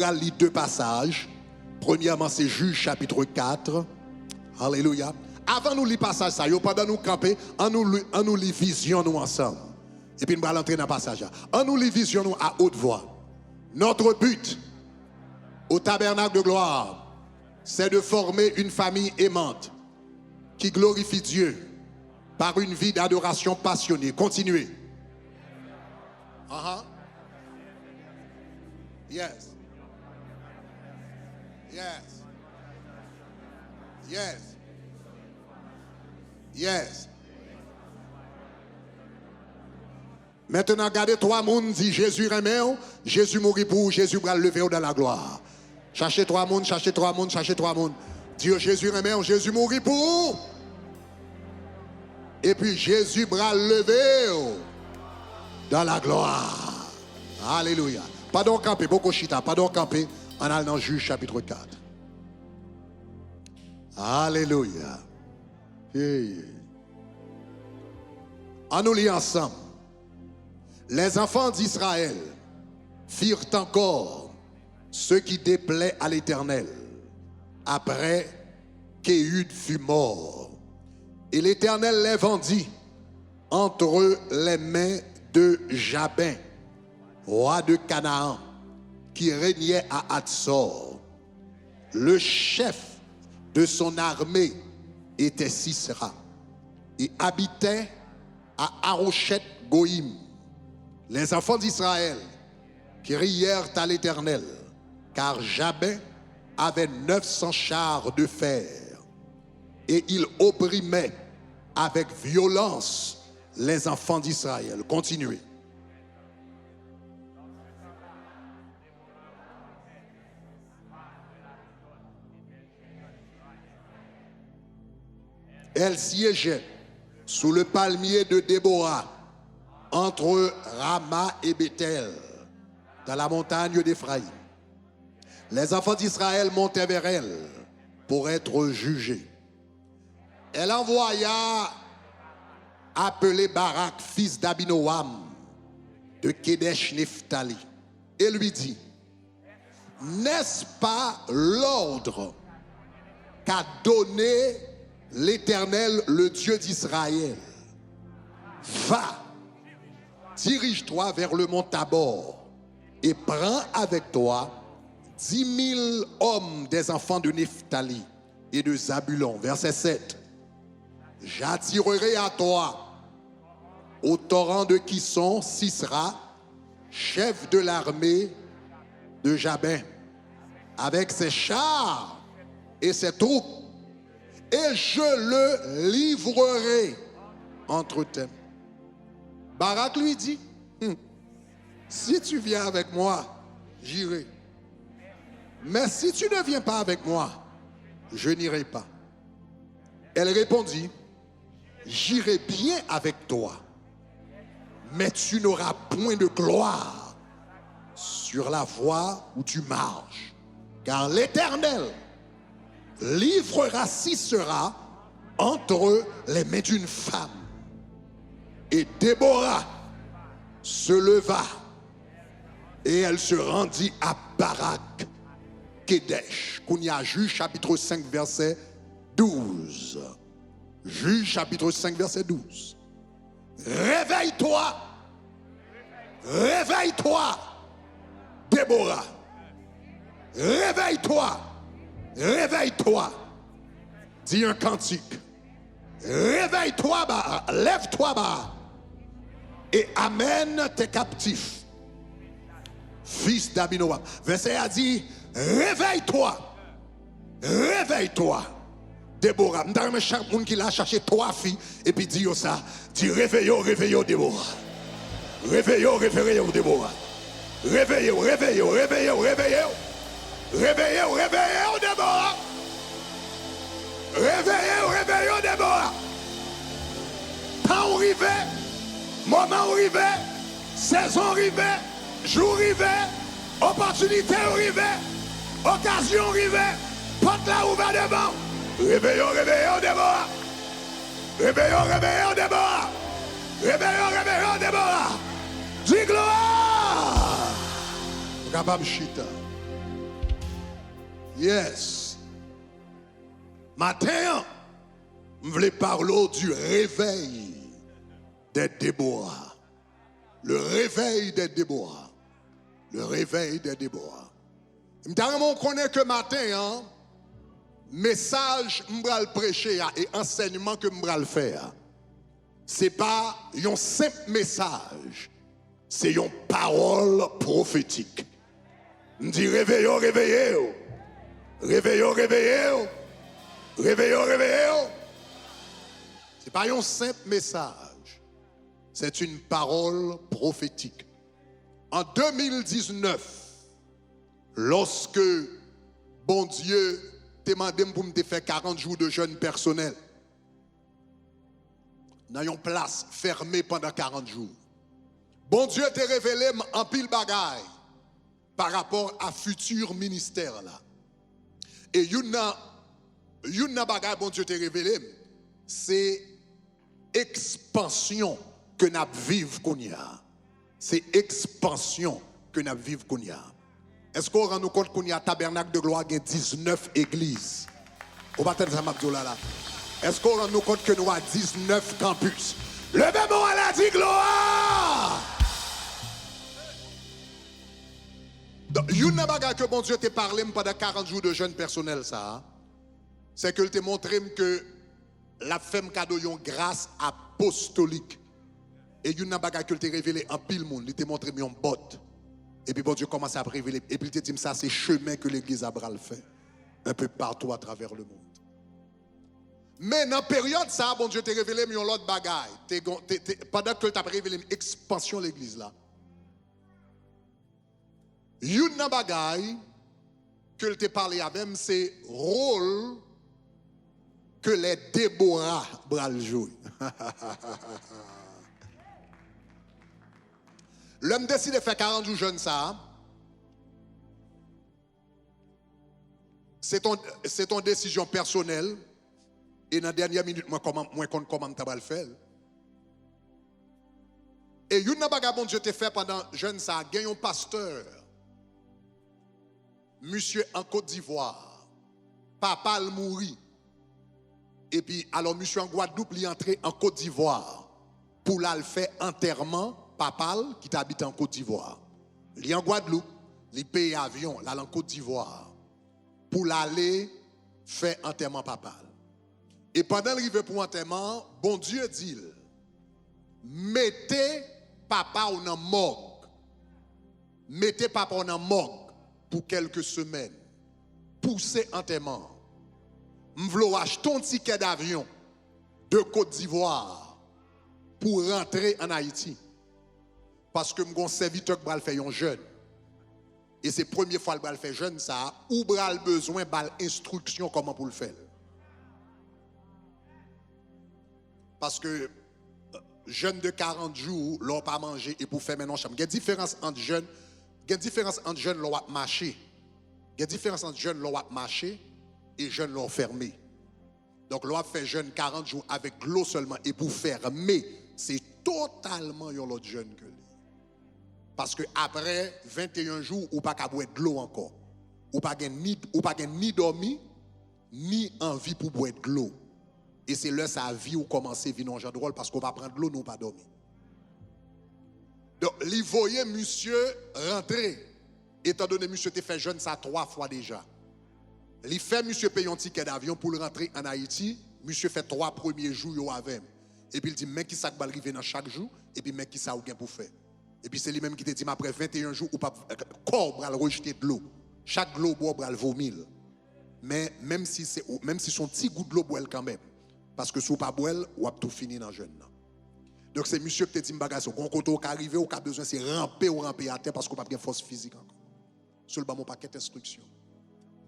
allons lire deux passages. Premièrement, c'est Juge chapitre 4. Alléluia. Avant nous lire le passage, ça, pendant nous camper, on nous lit vision nous ensemble. Et puis nous allons entrer dans le passage. On nous lit vision nous à haute voix. Notre but au tabernacle de gloire, c'est de former une famille aimante qui glorifie Dieu par une vie d'adoration passionnée. Continuez. Yes. Yes. Yes. Yes. Maintenant, regardez trois mondes, dit Jésus remet, Jésus mourit pour, Jésus va lever dans la gloire. Cherchez trois mondes, cherchez trois mondes, cherchez trois mondes. Dieu Jésus remet, Jésus mourit pour. Et puis Jésus va lever dans la gloire. Alléluia. Pardon camper, beaucoup chita, pardon camper, en allant dans Juge chapitre 4. Alléluia. On nous lit ensemble. Les enfants d'Israël firent encore ce qui déplaît à l'Éternel après qu'Éhud fut mort. Et l'Éternel les vendit entre les mains de Jabin, roi de Canaan, qui régnait à Hatzor. Le chef de son armée était Sisera et habitait à Arochet Goïm. Les enfants d'Israël crièrent à l'Éternel, car Jabin avait 900 chars de fer, et il opprimait avec violence les enfants d'Israël. Continuez. Elle siégeait sous le palmier de Déborah, entre Rama et Bethel, dans la montagne d'Éphraïm. Les enfants d'Israël montaient vers elle pour être jugés. Elle envoya appeler Barak, fils d'Abinoam, de Kedesh Nephtali, et lui dit: n'est-ce pas l'ordre qu'a donné l'Éternel, le Dieu d'Israël? Va, dirige-toi vers le mont Tabor et prends avec toi 10 000 hommes des enfants de Nephtali et de Zabulon. Verset 7. J'attirerai à toi au torrent de Kison Sisera, chef de l'armée de Jabin, avec ses chars et ses troupes, et je le livrerai entre tes mains. Barak lui dit: si tu viens avec moi, j'irai. Mais si tu ne viens pas avec moi, je n'irai pas. Elle répondit: j'irai bien avec toi, mais tu n'auras point de gloire sur la voie où tu marches, car l'Éternel livrera Sisera entre les mains d'une femme. Et Déborah se leva et elle se rendit à Barak, Kedesh. Kounia, Juge chapitre 5 verset 12. Juge chapitre 5 verset 12. Réveille-toi, réveille-toi, Déborah. Réveille-toi, réveille-toi. Dis un cantique. Réveille-toi, Barak, lève-toi, Barak, et amène tes captifs, fils d'Abinoam. Verset a dit: réveille-toi, réveille-toi, Déborah. M'dame chaque monde qui l'a cherché 3 filles et puis dit ça, dit réveillez, réveillez Déborah, réveillez, réveillez Déborah, réveillez, réveillez, réveillez, réveillez, réveillez, réveillez Déborah, réveillez, réveillez Déborah. Temps arrivé, moment arrivé, saison arrivé, jour arrivé, opportunité arrivé, occasion arrivé, porte là ouvert devant. Réveillons, réveillons Déborah. Réveillons, réveillons Déborah. Réveillons, réveillons Déborah. Dis gloire. Capable chita. Yes. Matin, je voulais parler du réveil des Déborah. Le réveil des Déborah. Le réveil des Déborah. Je connais que matin, message que je vais prêcher et enseignement que je vais faire, ce n'est pas un simple message, c'est une parole prophétique. Je dis réveillez, réveillez. Réveillez, réveillez. Réveillez, réveillez. Ce n'est pas un simple message, c'est une parole prophétique. En 2019, lorsque bon Dieu t'a demandé pour me faire 40 jours de jeûne personnel, dans une place fermée pendant 40 jours, bon Dieu t'a révélé en pile bagaille par rapport à futur ministère là. Et une bagaille bon Dieu t'a révélé, c'est expansion que nous vivons qu'on y a. C'est expansion que nous vivons qu'on y a. Est-ce qu'on rend nous compte qu'on y a tabernacle de gloire, il y a 19 églises? On va t'entendre ça, là. Est-ce qu'on rend nous compte que nous avons 19 campus? Levez-moi à la dit gloire! Donc, une bagaille que bon Dieu t'a parlé pendant 40 jours de jeûne personnel, ça, c'est que t'a montré que la femme cadeau une grâce apostolique. Et une bagaille que t'a révélé en pile monde, il t'a montré une botte. Et puis bon Dieu commence à révéler. Et puis il t'a dit ça, c'est chemin que l'église Abraham fait. Un peu partout à travers le monde. Mais dans la période ça, bon Dieu t'a révélé une autre bagaille. Pendant que t'a révélé une expansion de l'église là. Une bagaille que t'a parlé avec, c'est rôle que les Déborah bral jouer. L'homme décide de faire 40 jours jeûne ça. C'est ton décision personnelle. Et dans la dernière minute, moi, comment tu vas le faire. Et une bagaille bon Dieu te fait pendant jeûne ça, il y a un pasteur. Monsieur en Côte d'Ivoire. Papa le mourit. Et puis, alors, monsieur en Guadeloupe, il est entré en Côte d'Ivoire pour le faire enterrement. Papal qui habite en Côte d'Ivoire. Il est en Guadeloupe, il paye avion, là en Côte d'Ivoire, pour l'aller faire enterrement papal. Et pendant l'arrivée pour enterrement, bon Dieu dit, mettez papa en morgue. Mettez papa en morgue pour quelques semaines. Poussez enterrement. M'vlo acheter un ticket d'avion de Côte d'Ivoire pour rentrer en Haïti. Parce que mon serviteur qui va faire un jeûne. Et c'est la première fois qu'il va faire jeûne, ça, ou il a besoin d'instruction comment pour le faire. Parce que jeûne de 40 jours, l'on pas manger et pour faire maintenant chambre. Il y a une différence entre jeûne, l'on va marcher. Il y a une différence entre jeûne, l'on va marcher et jeûne, l'on fermé. Donc l'on va faire jeûne 40 jours avec l'eau seulement et pour fermer, c'est totalement un autre jeûne que lui. Parce que après 21 jours, ou pas qu'à boire de l'eau encore. Ou pas ni dormi, ni envie pour boire de l'eau. Et c'est là sa vie où commence à vivre en genre de rôle parce qu'on va prendre de l'eau, nous pas dormir. Donc, il voyait monsieur rentrer. Étant donné que monsieur te fait jeune ça 3 fois déjà. Il fait monsieur payer un ticket d'avion pour rentrer en Haïti. Monsieur fait 3 premiers jours avec. Et puis il dit, mais qui ça va arriver dans chaque jour? Et puis, mais qui ça ou bien pour faire? Et puis c'est lui-même qui te dit, après 21 jours, ou pas, corps va rejeter de l'eau. Chaque l'eau boit va le vomir. Mais même si son petit goût de l'eau boit quand même. Parce que si vous ne boit pas, vous avez tout fini dans le jeûne. Donc c'est monsieur qui te dit, bagage, quand vous arrivez, vous avez besoin de ramper à terre parce que vous n'avez pas de force physique encore. Sur le bas, mon paquet d'instructions.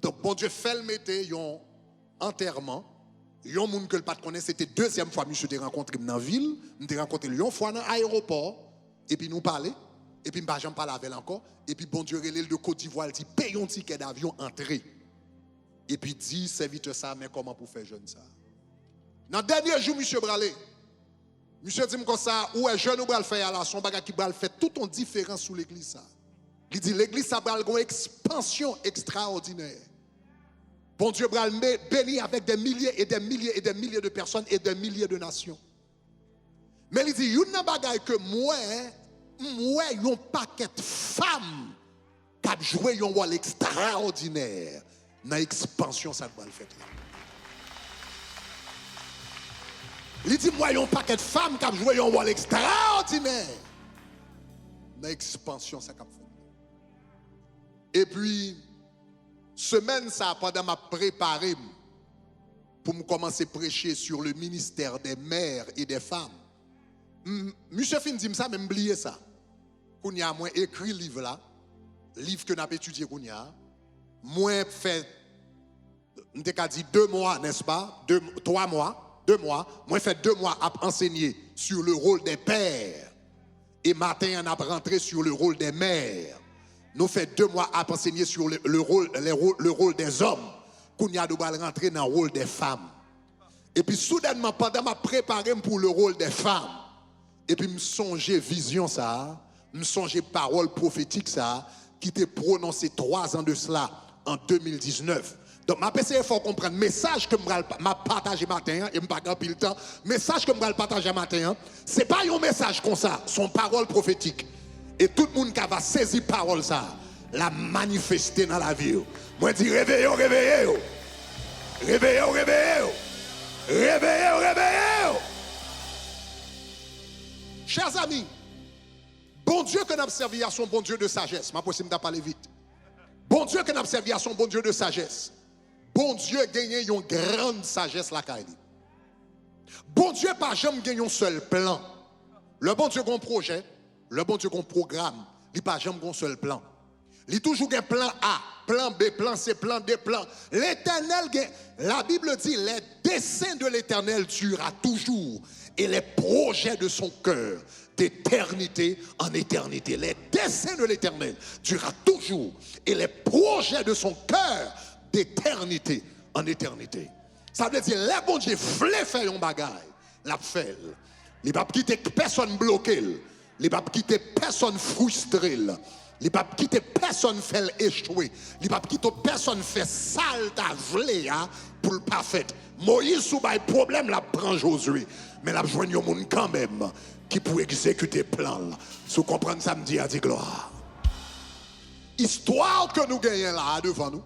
Donc bon Dieu fait le mettre, un enterrement. Il y a un monde que le pas connaît, c'était 2e fois monsieur te rencontré dans la ville. Je t'ai rencontré une fois dans l'aéroport. Et puis nous parler, et puis je ne parle avec elle encore, et puis bon Dieu relève de Côte d'Ivoire, il dit paye un ticket d'avion, entrer. Et puis dit, serviteur ça, mais comment pour faire jeune ça? Dans le dernier jour, monsieur Bralé, monsieur dit comme ça, où est jeune ou bral faire là, son bagage qui bral fait tout en différence sous l'église ça. Il dit l'église ça bral une expansion extraordinaire. Bon Dieu va bénir avec des milliers et des milliers et des milliers de personnes et des milliers de nations. Mais il dit, il y a un bagage que moi, un paquet de femmes qui ont joué un rôle extraordinaire dans l'expansion ça va le faire là. Il dit, moi, il y a un paquet de femmes qui ont joué un rôle extraordinaire dans l'expansion ça va faire. Et puis, semaine ça, pendant ma préparé pour me commencer à prêcher sur le ministère des mères et des femmes. Monsieur Fin dit ça, mais m'oublier ça. Qu'on y a moins écrit livre là, livre que n'a pas étudié qu'on y a. Moi fait, on t'a dit 2 mois, n'est-ce pas? 3 mois, 2 mois. Moi fait 2 mois à enseigner sur le rôle des pères. Et matin on a rentré sur le rôle des mères. Nous fait 2 mois à enseigner sur le rôle des hommes. Qu'on y a de rentrer dans le rôle des femmes. Et puis soudainement, pendant ma préparé pour le rôle des femmes, et puis me songer vision ça, me songer parole prophétique ça, qui était prononcé 3 ans de cela en 2019. Donc ma PC il faut comprendre message que m'a partagé matin et me pas grand pile temps, message que m'a partagé matin, c'est pas un message comme ça, son parole prophétique. Et tout le monde qui va saisir parole ça, la manifester dans la vie. Moi dis réveillez, réveillez. Réveillez, réveillez. Réveillez, réveillez. Chers amis, bon Dieu que nous avons servi à son bon Dieu de sagesse. Je possible de parler vite. Bon Dieu que nous avons servi à son bon Dieu de sagesse. Bon Dieu gagne une grande sagesse la caille. Bon Dieu pas jamais gagne un seul plan. Le bon Dieu a un projet, le bon Dieu a un programme, il pas jamais un seul plan. Il toujours un plan A, plan B, plan C, plan D, plan. L'Éternel, la Bible dit, les desseins de l'Éternel durent toujours. Et les projets de son cœur d'éternité en éternité. Les desseins de l'Éternel durent toujours. Et les projets de son cœur d'éternité en éternité. Ça veut dire, les bon Dieu voulait faire un bagage, l'a fait. Il ne va pas quitter personne bloqué. Il ne va pas quitter personne frustré. Il ne va pas quitter personne fait échouer. Il ne va pas quitter personne fait sale voulé pour le parfait. Moïse sous un problème la prend Josué. Mais la joigne au monde quand même qui pour exécuter plan. Si vous comprenez ça me dit à dire gloire. Histoire que nous gagnons là devant nous.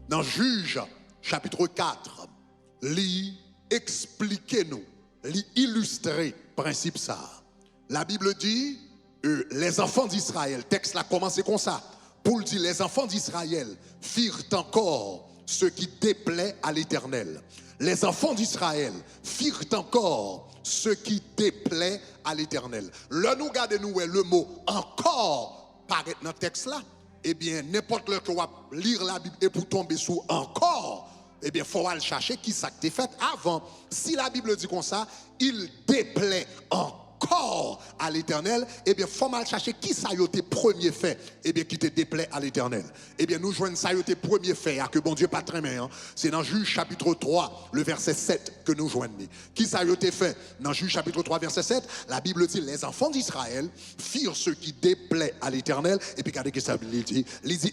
Dans Juge chapitre 4. Li expliquez-nous. Li illustrer principe ça. La Bible dit les enfants d'Israël, texte là commencé comme ça. Pour dire les enfants d'Israël firent encore ce qui déplaît à l'Éternel. Les enfants d'Israël firent encore ce qui déplaît à l'Éternel. Là, nous regardons le mot encore paraît dans le texte là. Eh bien, n'importe le qui va lire la Bible et pour tomber sous encore, eh bien, il faut aller chercher qui ça a été fait avant. Si la Bible dit comme ça, il déplaît encore à l'Éternel, eh bien, il faut mal chercher qui ça a été premier fait, eh bien, qui te déplaît à l'Éternel. Eh bien, nous joignons ça a été premier fait, que bon Dieu pas très bien. C'est dans Juge chapitre 3, le verset 7 que nous joignons. Qui ça a été fait? Dans Juge chapitre 3, verset 7, la Bible dit, les enfants d'Israël firent ce qui déplaît à l'Éternel, et puis regardez ce que ça dit,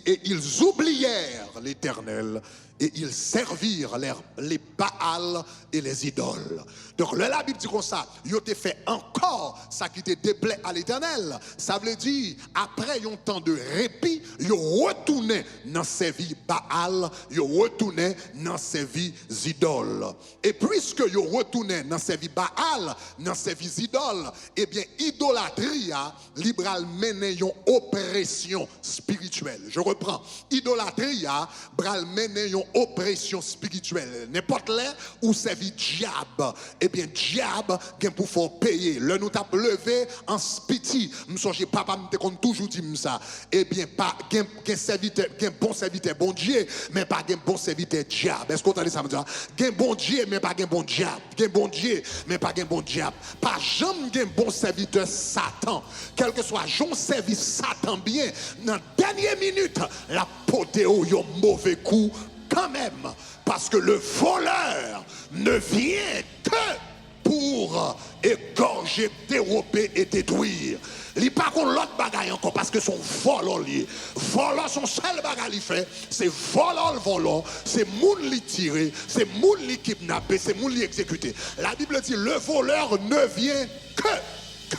et ils oublièrent l'Éternel, et ils servirent les Baals et les idoles. Donc la Bible dit comme ça, ils ont fait encore ça qui te déplaît à l'Éternel. Ça veut dire, après un temps de répit, ils retournaient dans ces vies Baal, ils retournaient dans ces vies idoles. Et puisque ils retournaient dans ces vies Baal, dans ces vies idoles, eh bien, idolâtrie a libéral mené une oppression spirituelle. Je reprends. Idolâtrie a bral mené une oppression spirituelle. N'importe là où servit diable, eh bien, diable, gen pour faire payer. Le nous t'a levé en spiti. M'songe papa m'te kon toujours dit ça. Eh bien, pas gen serviteur, gen bon serviteur bon Dieu, mais pas gen bon serviteur diable. Est-ce que vous entendez ça me dire? Gen bon Dieu, mais pas gen bon diable. Gen bon Dieu, mais pas gen bon diable. Pas jamais gen bon serviteur Satan. Quel que soit jon service Satan bien, dans dernière minute, la potéo yon mauvais coup quand même, parce que le voleur ne vient que pour égorger égorger, dérober et détruire. Il n'y a pas l'autre bagaille encore parce que son volant lié. Volant, son seul bagaille il fait, c'est volant, c'est moun li tiré, c'est moun li kidnappé, c'est moun li exécuté. La Bible dit le voleur ne vient que.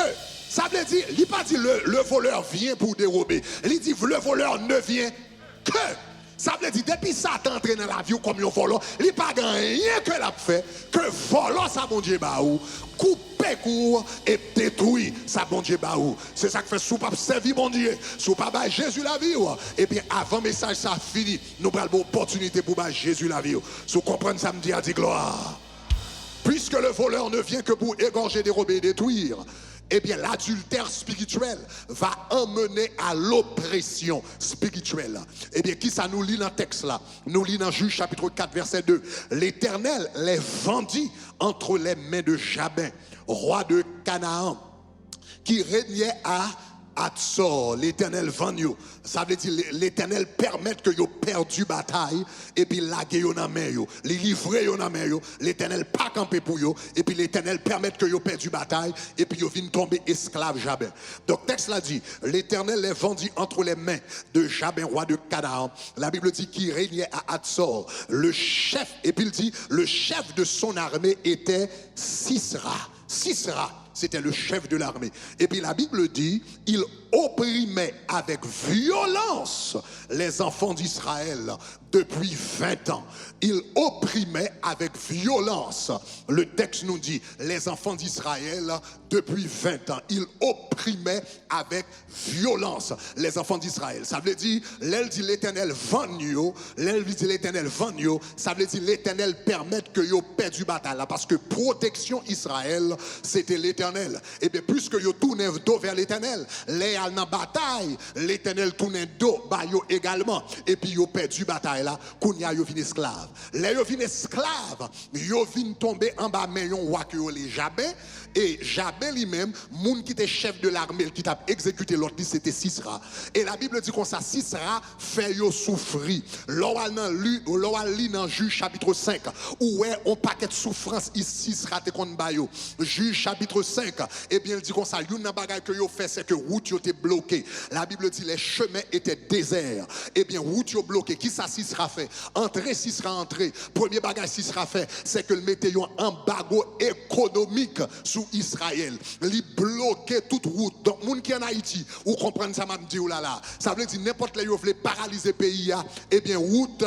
Ça veut dire, il n'a pas dit le voleur vient pour dérober. Il dit le voleur ne vient que. Ça veut dire, depuis Satan entré dans la vie comme un volant, il n'y a pas rien que l'a fait, que volant ça bon Dieu baou, couper court et détruire ça bon Dieu baou. C'est ça que fait sous pas servir bon Dieu, sous pas bah Jésus la vie. Et bien avant message ça fini, nous prenons l'opportunité pour bah Jésus la vie. Sous comprendre ça me dit à dire gloire. Puisque le voleur ne vient que pour égorger, dérober et détruire, eh bien l'adultère spirituel va emmener à l'oppression spirituelle. Eh bien, qui ça nous lit dans le texte là? Nous lit dans Juge chapitre 4, verset 2. L'Éternel les vendit entre les mains de Jabin, roi de Canaan, qui régnait à Hatzor. L'Éternel vend yo. Ça veut dire l'Éternel permet que yo perdu bataille et puis laguer yo dans main yo, les livrer yo dans main yo. L'Éternel pas camper pour yo et puis l'Éternel permet que yo perdu bataille et puis yo vinn tomber esclave Jabin. Donc texte là dit l'Éternel les vendit entre les mains de Jabin roi de Canaan. La Bible dit qu'il régnait à Hatzor. Le chef et puis il dit le chef de son armée était Sisra. Sisra, c'était le chef de l'armée. Et puis la Bible dit, il opprimait avec violence les enfants d'Israël depuis 20 ans. Il opprimait avec violence. Le texte nous dit, les enfants d'Israël depuis 20 ans. Il opprimait avec violence les enfants d'Israël. Ça veut dire, l'aile dit l'Éternel vagno, l'aile dit l'Éternel vagno, ça veut dire l'Éternel permet que yo perdu bataille là, parce que protection Israël, c'était l'Éternel. Et bien, puisque yo tourne dos vers l'Éternel, les al dans bataille, l'Éternel tourne dos ba yo également. Et puis yo perdu bataille là, kounya yo vin esclave. Les yo vin esclave, yo vin tomber en bas mais yon roi que les Jabin. Et Jabin lui-même, moun qui était chef de l'armée, qui t'a exécuté l'autre, c'était Sisra. Et la Bible dit qu'on ça, Sisra fait yo souffrir. L'oral li dans Juge chapitre 5, où est on paquet de souffrance ici, Sisra te kon bayo. Juge chapitre 5, et bien il dit qu'on ça, yon nan bagay que yo fait, c'est que route yo te bloqué. La Bible dit les chemins étaient déserts. Et bien route yo bloqué. Qui ça Sisra fait? Entrer Sisra entrer. Premier bagay Sisra fait, c'est que le mettait un embargo économique sur Israël, li bloquer toute route. Donc moun qui en Haïti, ou comprendre ça m'a dit ou là. Ça veut dire n'importe les yo vle paralyser pays et bien route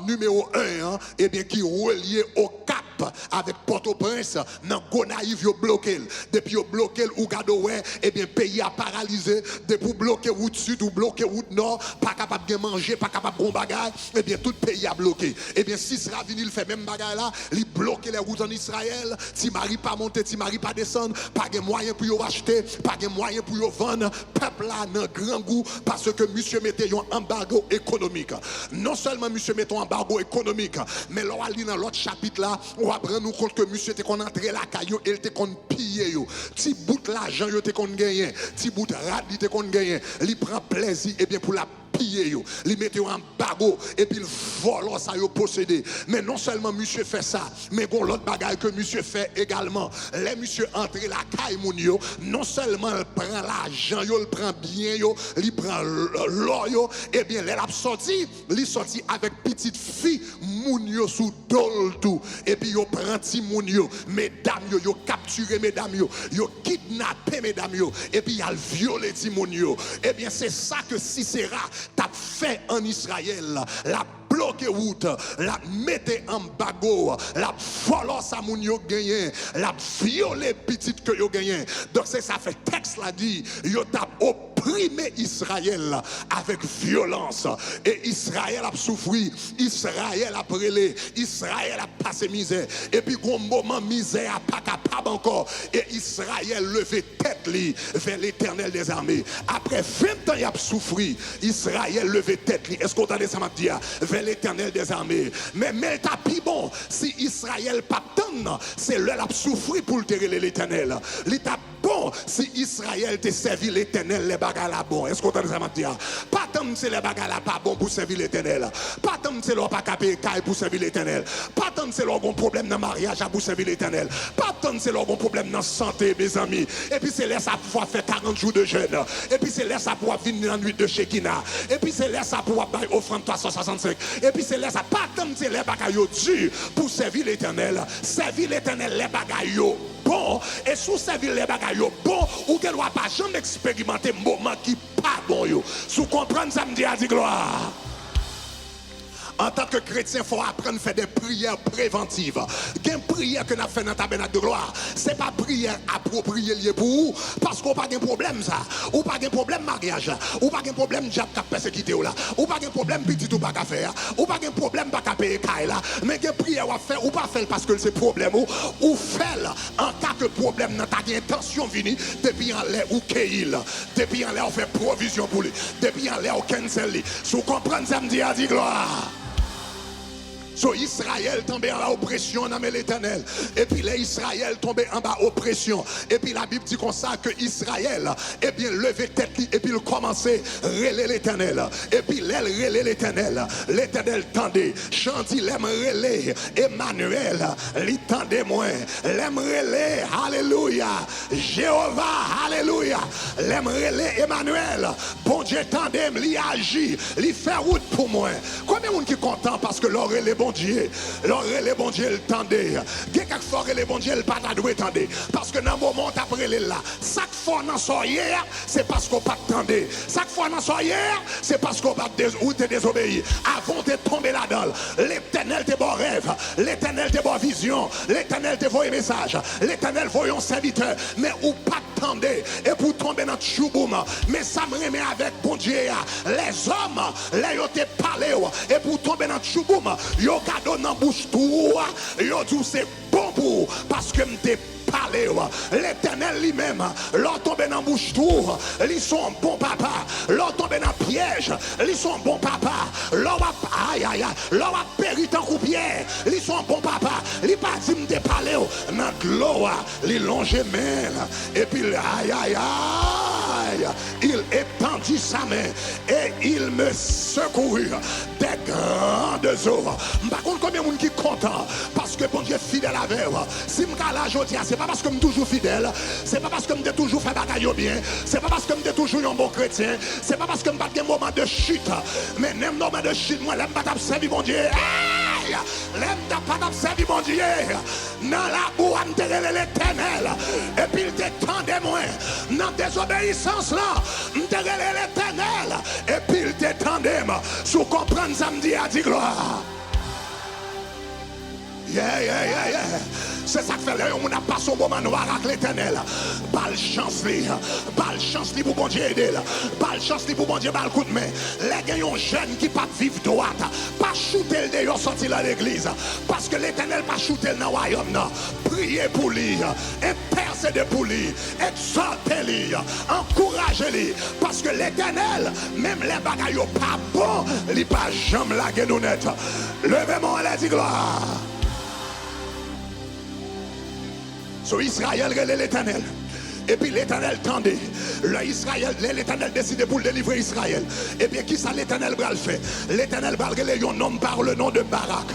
numéro 1 et bien qui relié au Cap avec Port-au-Prince, dans Gonaïve yo bloqué. Depuis yo bloqué ou gado ouais, et bien pays a paralysé, depuis bloquer route sud ou bloquer route nord, pas capable de manger, pas capable de bagage, et bien tout pays a bloqué. Et bien Sisra vini il fait même bagage là, il bloque les routes en Israël, si Marie pas monter, si Marie pas descendre, pas de moyen pour yo acheter, pas de moyen pour yo vendre, peuple là dans grand goût parce que monsieur mettait un embargo économique. Non seulement monsieur mettait un embargo économique, mais là dans l'autre chapitre là, on va prendre nous compte que monsieur était qu'on entrer la caillou, il était qu'on piller yo. Ti bout l'argent yo était qu'on gagner, ti bout rad était qu'on gagner, il prend plaisir et bien pour la piller yo, li mette en bago et puis il vole ça yo possédé. Mais non seulement monsieur fait ça, mais gon l'autre bagaille que monsieur fait également. Les monsieur entre la caille moun yo, non seulement il prend l'argent yo, il prend bien yo, il prend l'or yo, et bien les sorti avec petite fille moun yo sous dol tout. Et puis yo prend ti moun yo, mesdames yo capturé mesdames yo kidnappé mesdames yo, et puis il a violé ti moun yo. Et bien c'est ça que Sisera t'a fait en Israël, la bloqué route, la mette en bago, la volé sa moun yo gagné, la violé petite que yo gagné. Donc c'est ça fait texte là dit, yo t'a opprimé Israël avec violence. Et Israël a souffert, Israël a brûlé, Israël a passé misère. Et puis un moment misère a pas capable encore. Et Israël levé tête li vers l'Éternel des armées. Après 20 ans il a souffert, Israël levé tête li. Est-ce qu'on entendait ça m'a dit vers l'Éternel des armées. Mais t'as pis bon si Israël pas tant, c'est là l'a souffrir pour le terrer l'Éternel. L'état bon bon, si Israël te servi l'éternel, les bagages là bon. Est-ce qu'on entend ça m'a dit? Pas tant que c'est les bagages là pas bon pour servir l'éternel. Pas tant que c'est leur pas capé pour servir l'éternel. Pas tant que c'est leur bon problème dans le mariage pour servir l'éternel. Pas tant que c'est leur bon problème dans la santé, mes amis. Et puis c'est là ça pouvoir faire 40 jours de jeûne. Et puis c'est là ça pouvoir venir dans la nuit de Shekinah. Et puis c'est là ça pouvoir bailler offrande 365. Et puis c'est là ça pas tant que c'est les bagages durs pour servir l'éternel. Servir l'éternel, les bagages bon. Et sous servir les bagages bon, ou qu'elle ne doit pas jamais expérimenter un moment qui pas bon. Sous comprendre ça me dit à dire gloire. En tant que chrétien, il faut apprendre à faire des prières préventives. Une prière que nous avons fait dans le tabernacle de gloire, ce n'est pas prière appropriée pour vous, parce qu'on n'a pas de problème ça. Ou pas de problème mariage là. Ou pas de problème diable qui a persécuté là. Ou pas de problème petit ou pas qu'à faire. Ou pas de problème pas qu'à payer là. Mais une prière à faire ou pas faire parce que c'est problème ou faire en cas que problème n'a pas d'intention venir depuis en l'air ou qu'il. Depuis en l'air on fait provision pour lui. Depuis en l'air on cancel lui. Si vous comprenez ça me dit à dire gloire. So Israël tombé en bas oppression dans l'Éternel. Et puis les Israël tombé en bas oppression. Et puis la Bible dit comme ça que Israël eh bien levé tête et puis il commençait à relayer l'Éternel. Et puis l'aile relayer l'Éternel. L'Éternel tendait. Chanti l'aime relayer Emmanuel. L'itendait moins. L'aime relayer. Alléluia. Jéhovah. Alléluia. L'aime relayer Emmanuel. Bon Dieu tendait. L'y agit. L'y fait route pour moi. Combien de monde qui est content parce que l'or est bon Dieu, les bon Dieu le tendait. Quelques fois les bon Dieu le pas doué tendait. Parce que dans le moment après là, chaque fois dans son hier, c'est parce qu'on pas tendait. Chaque fois dans son hier, c'est parce qu'on pas désobéi. Avant de tomber là-dedans, l'Éternel te bon rêve, l'Éternel te bon vision, l'Éternel te voit un message, l'Éternel voit un serviteur, mais ou pas tendait et pour tomber dans le chouboum. Mais ça me remet avec bon Dieu. Les hommes, les ont te parlé et pour tomber dans le chouboum, yo cadeau dans bouche tout, yo dit c'est bon pour parce que m'te parlé. L'Éternel lui-même, l'on tombe dans bouche tour, ils sont bon papa. L'on tombe dans piège, ils sont bon papa. L'on va aïe aïe aïe, l'on va périr en coupière, ils sont bon papa. Ils pas dit m'te parler dans de l'eau, ils longe main et puis aïe aïe aïe, il étendit sa main et il me secourut des grandes eaux. Par contre, combien de monde qui est content parce que bon Dieu est fidèle avec vous. Si je là aujourd'hui, c'est pas parce que je suis toujours fidèle, c'est pas parce que je suis toujours fait bagaille bien, c'est pas parce que je suis toujours un bon chrétien, c'est pas parce que je n'ai pas de moment de chute, mais même moment de chute, moi, je n'aime pas servir mon Dieu. Hey! L'aime pas servir mon Dieu. Dans la boue, je l'Éternel. Et puis il t'étendait moi. Dans désobéissance là, je l'Éternel. Et puis il t'étendait. Sous comprendre ça me dit à dire gloire. Yeah. C'est ça que fait là, on a passé un moment noir avec l'Éternel. Balle chance pour bon Dieu aider. Balle chance pour bon Dieu, balle coup de main. Les gagnants jeunes qui pas vivre droite, pas shooter le dehors sorti dans l'église. Parce que l'Éternel pas shooter dans le royaume. Priez pour lui, intercédez pour lui, exaltez-lui, encouragez-lui. Parce que l'Éternel, même les bagailles pas bon, il pas jamais la guenonnette. Levez-moi la dit gloire. So Israël relève l'Éternel. Et puis l'Éternel tendait. L'Éternel décidait pour délivrer Israël. Et bien qui ça l'Éternel va le faire? L'Éternel va le un homme par le nom de Barak.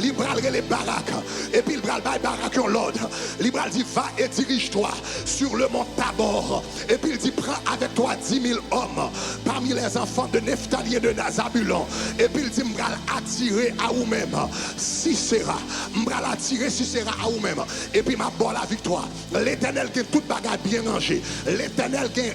Il va le Barak. Et puis il va le Barak en l'ordre. Il va dire va et dirige-toi sur le mont Tabor. Et puis il dit prends avec toi 10 000 hommes parmi les enfants de Nephtali et de Zabulon. Et puis il dit m'va attirer à vous-même Sisera. M'va attirer Sisera à vous-même. Et puis m'a bon la victoire. L'Éternel qui toute bagarre bien rangée. L'Éternel qui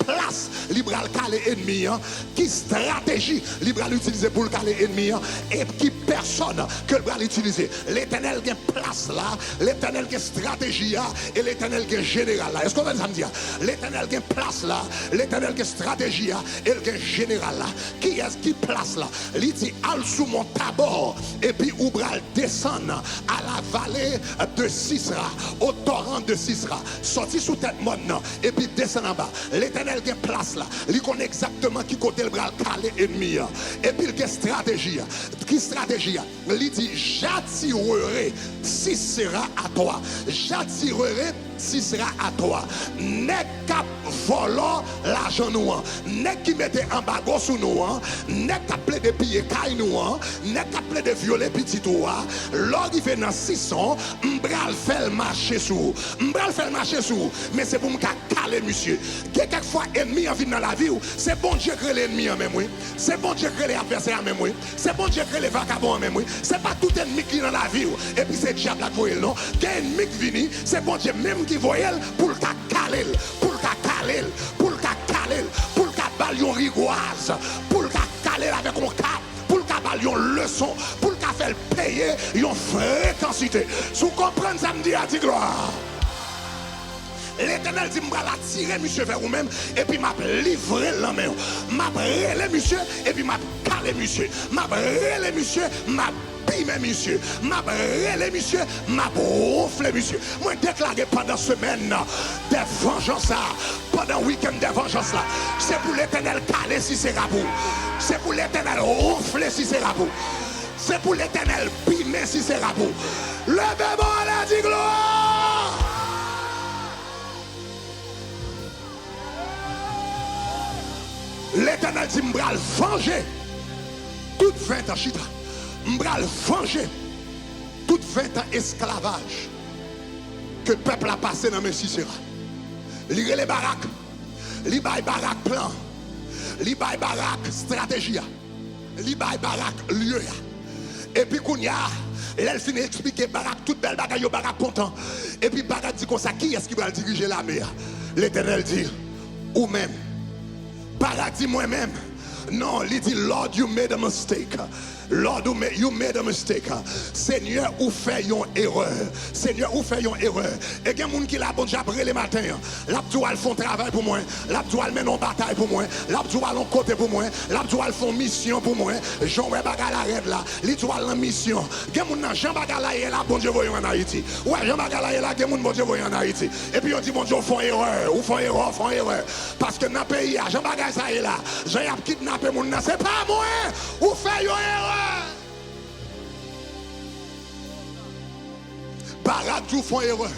place libéral caler ennemi, qui stratégie libéral utiliser pour le caler ennemi, et qui personne que le bras utiliser. L'Éternel qui place là, l'Éternel qui stratégie là, et l'Éternel qui général là. Est-ce qu'on va dire? L'Éternel qui place là, l'Éternel qui stratégie là, et le général là. Qui est-ce qui place là? Il dit al sous mon Tabor, et puis ou bral descendre à la vallée de Sisra, au torrent de Sisra, sorti sous tête monde, et puis descend en bas. L'Éternel quelqu'un place là, il connaît exactement qui côté le bras calé ennemi. Et puis il a stratégie. Qui stratégie? Il dit j'attirerai si sera à toi. J'attirerai si sera à toi. N'est qu'à voler l'argent nous, n'est qui mette en bagot sous nous, n'est qu'à ple de piller caille nous, n'est qu'à ple de violer petit toi. Lors il fait dans 600, m'bral fait le marché sous. M'bral fait le marché sous, mais c'est pour me caler monsieur. Quelquefois ennemi en vie dans la vie, c'est bon Dieu que l'ennemi en même oui. C'est bon Dieu que les adversaires en même oui. C'est bon Dieu que les vagabonds en même oui. C'est pas tout ennemi qui est dans la vie et puis c'est diable la voyelle non. Quel ennemi qui vient, c'est bon Dieu même qui voyelle pour le caler, pour le caler, pour le caler, pour le balion rigoise, pour le caler avec un cap, pour le balion leçon, pour le faire payer une fréquencité. Si vous comprenez ça me dit à dire gloire. L'Éternel dit, je vais l'attirer, monsieur, vers vous-même, et puis m'a livré la main. M'a brûlé, monsieur, et puis m'a calé, monsieur. M'a brûlé, monsieur, m'a pimé, monsieur. M'a brûlé, monsieur, m'a gonflé, monsieur. Moi, déclaré pendant semaine des vengeances, pendant week-end des vengeances, c'est pour l'Éternel calé si c'est rabou. C'est pour l'Éternel gonflé si c'est rabou. C'est pour l'Éternel pimé si c'est rabou. Levez-moi, la dit gloire. L'Éternel dit, m'bral venger toute 20 ans chita. M'bral venger toute 20 ans esclavage que le peuple a passé dans mes Sisera. Lire les baraques, li bay baraque plan, li bay baraque stratégie, li bay baraque lieu. Et puis qu'on y a, elle finit expliquer baraque toute belle bagaille au baraque content. Et puis baraque dit comme ça, qui est-ce qui va diriger la mer? L'Éternel dit, ou même. Barak dit moi-même. Non, il dit, Lord, you made a mistake. Lord, you made a mistake. Seigneur, ou fait une erreur. Seigneur, ou fait une erreur. Et il y a des gens qui l'ont bon après les matins. L'abdoual font travail pour moi. L'abdoual mène en bataille pour moi. L'abdoual en côté pour moi. L'abdoual font mission pour moi. Jean-Web Bagala là. L'abdoual en mission. Il y a des gens Jean Bagala est là, bon Dieu voyons en Haïti. Ouais, Jean Bagala est là, il y a des gens bon Dieu voyons en Haïti. Et puis on dit, bon Dieu, font erreur. Ou font erreur, font erreur. Parce que dans le pays, Jean Bagala ça est là. Jean a kidnappé mon nan. C'est pas moi. Ou fait une erreur. Barak tout font erreur.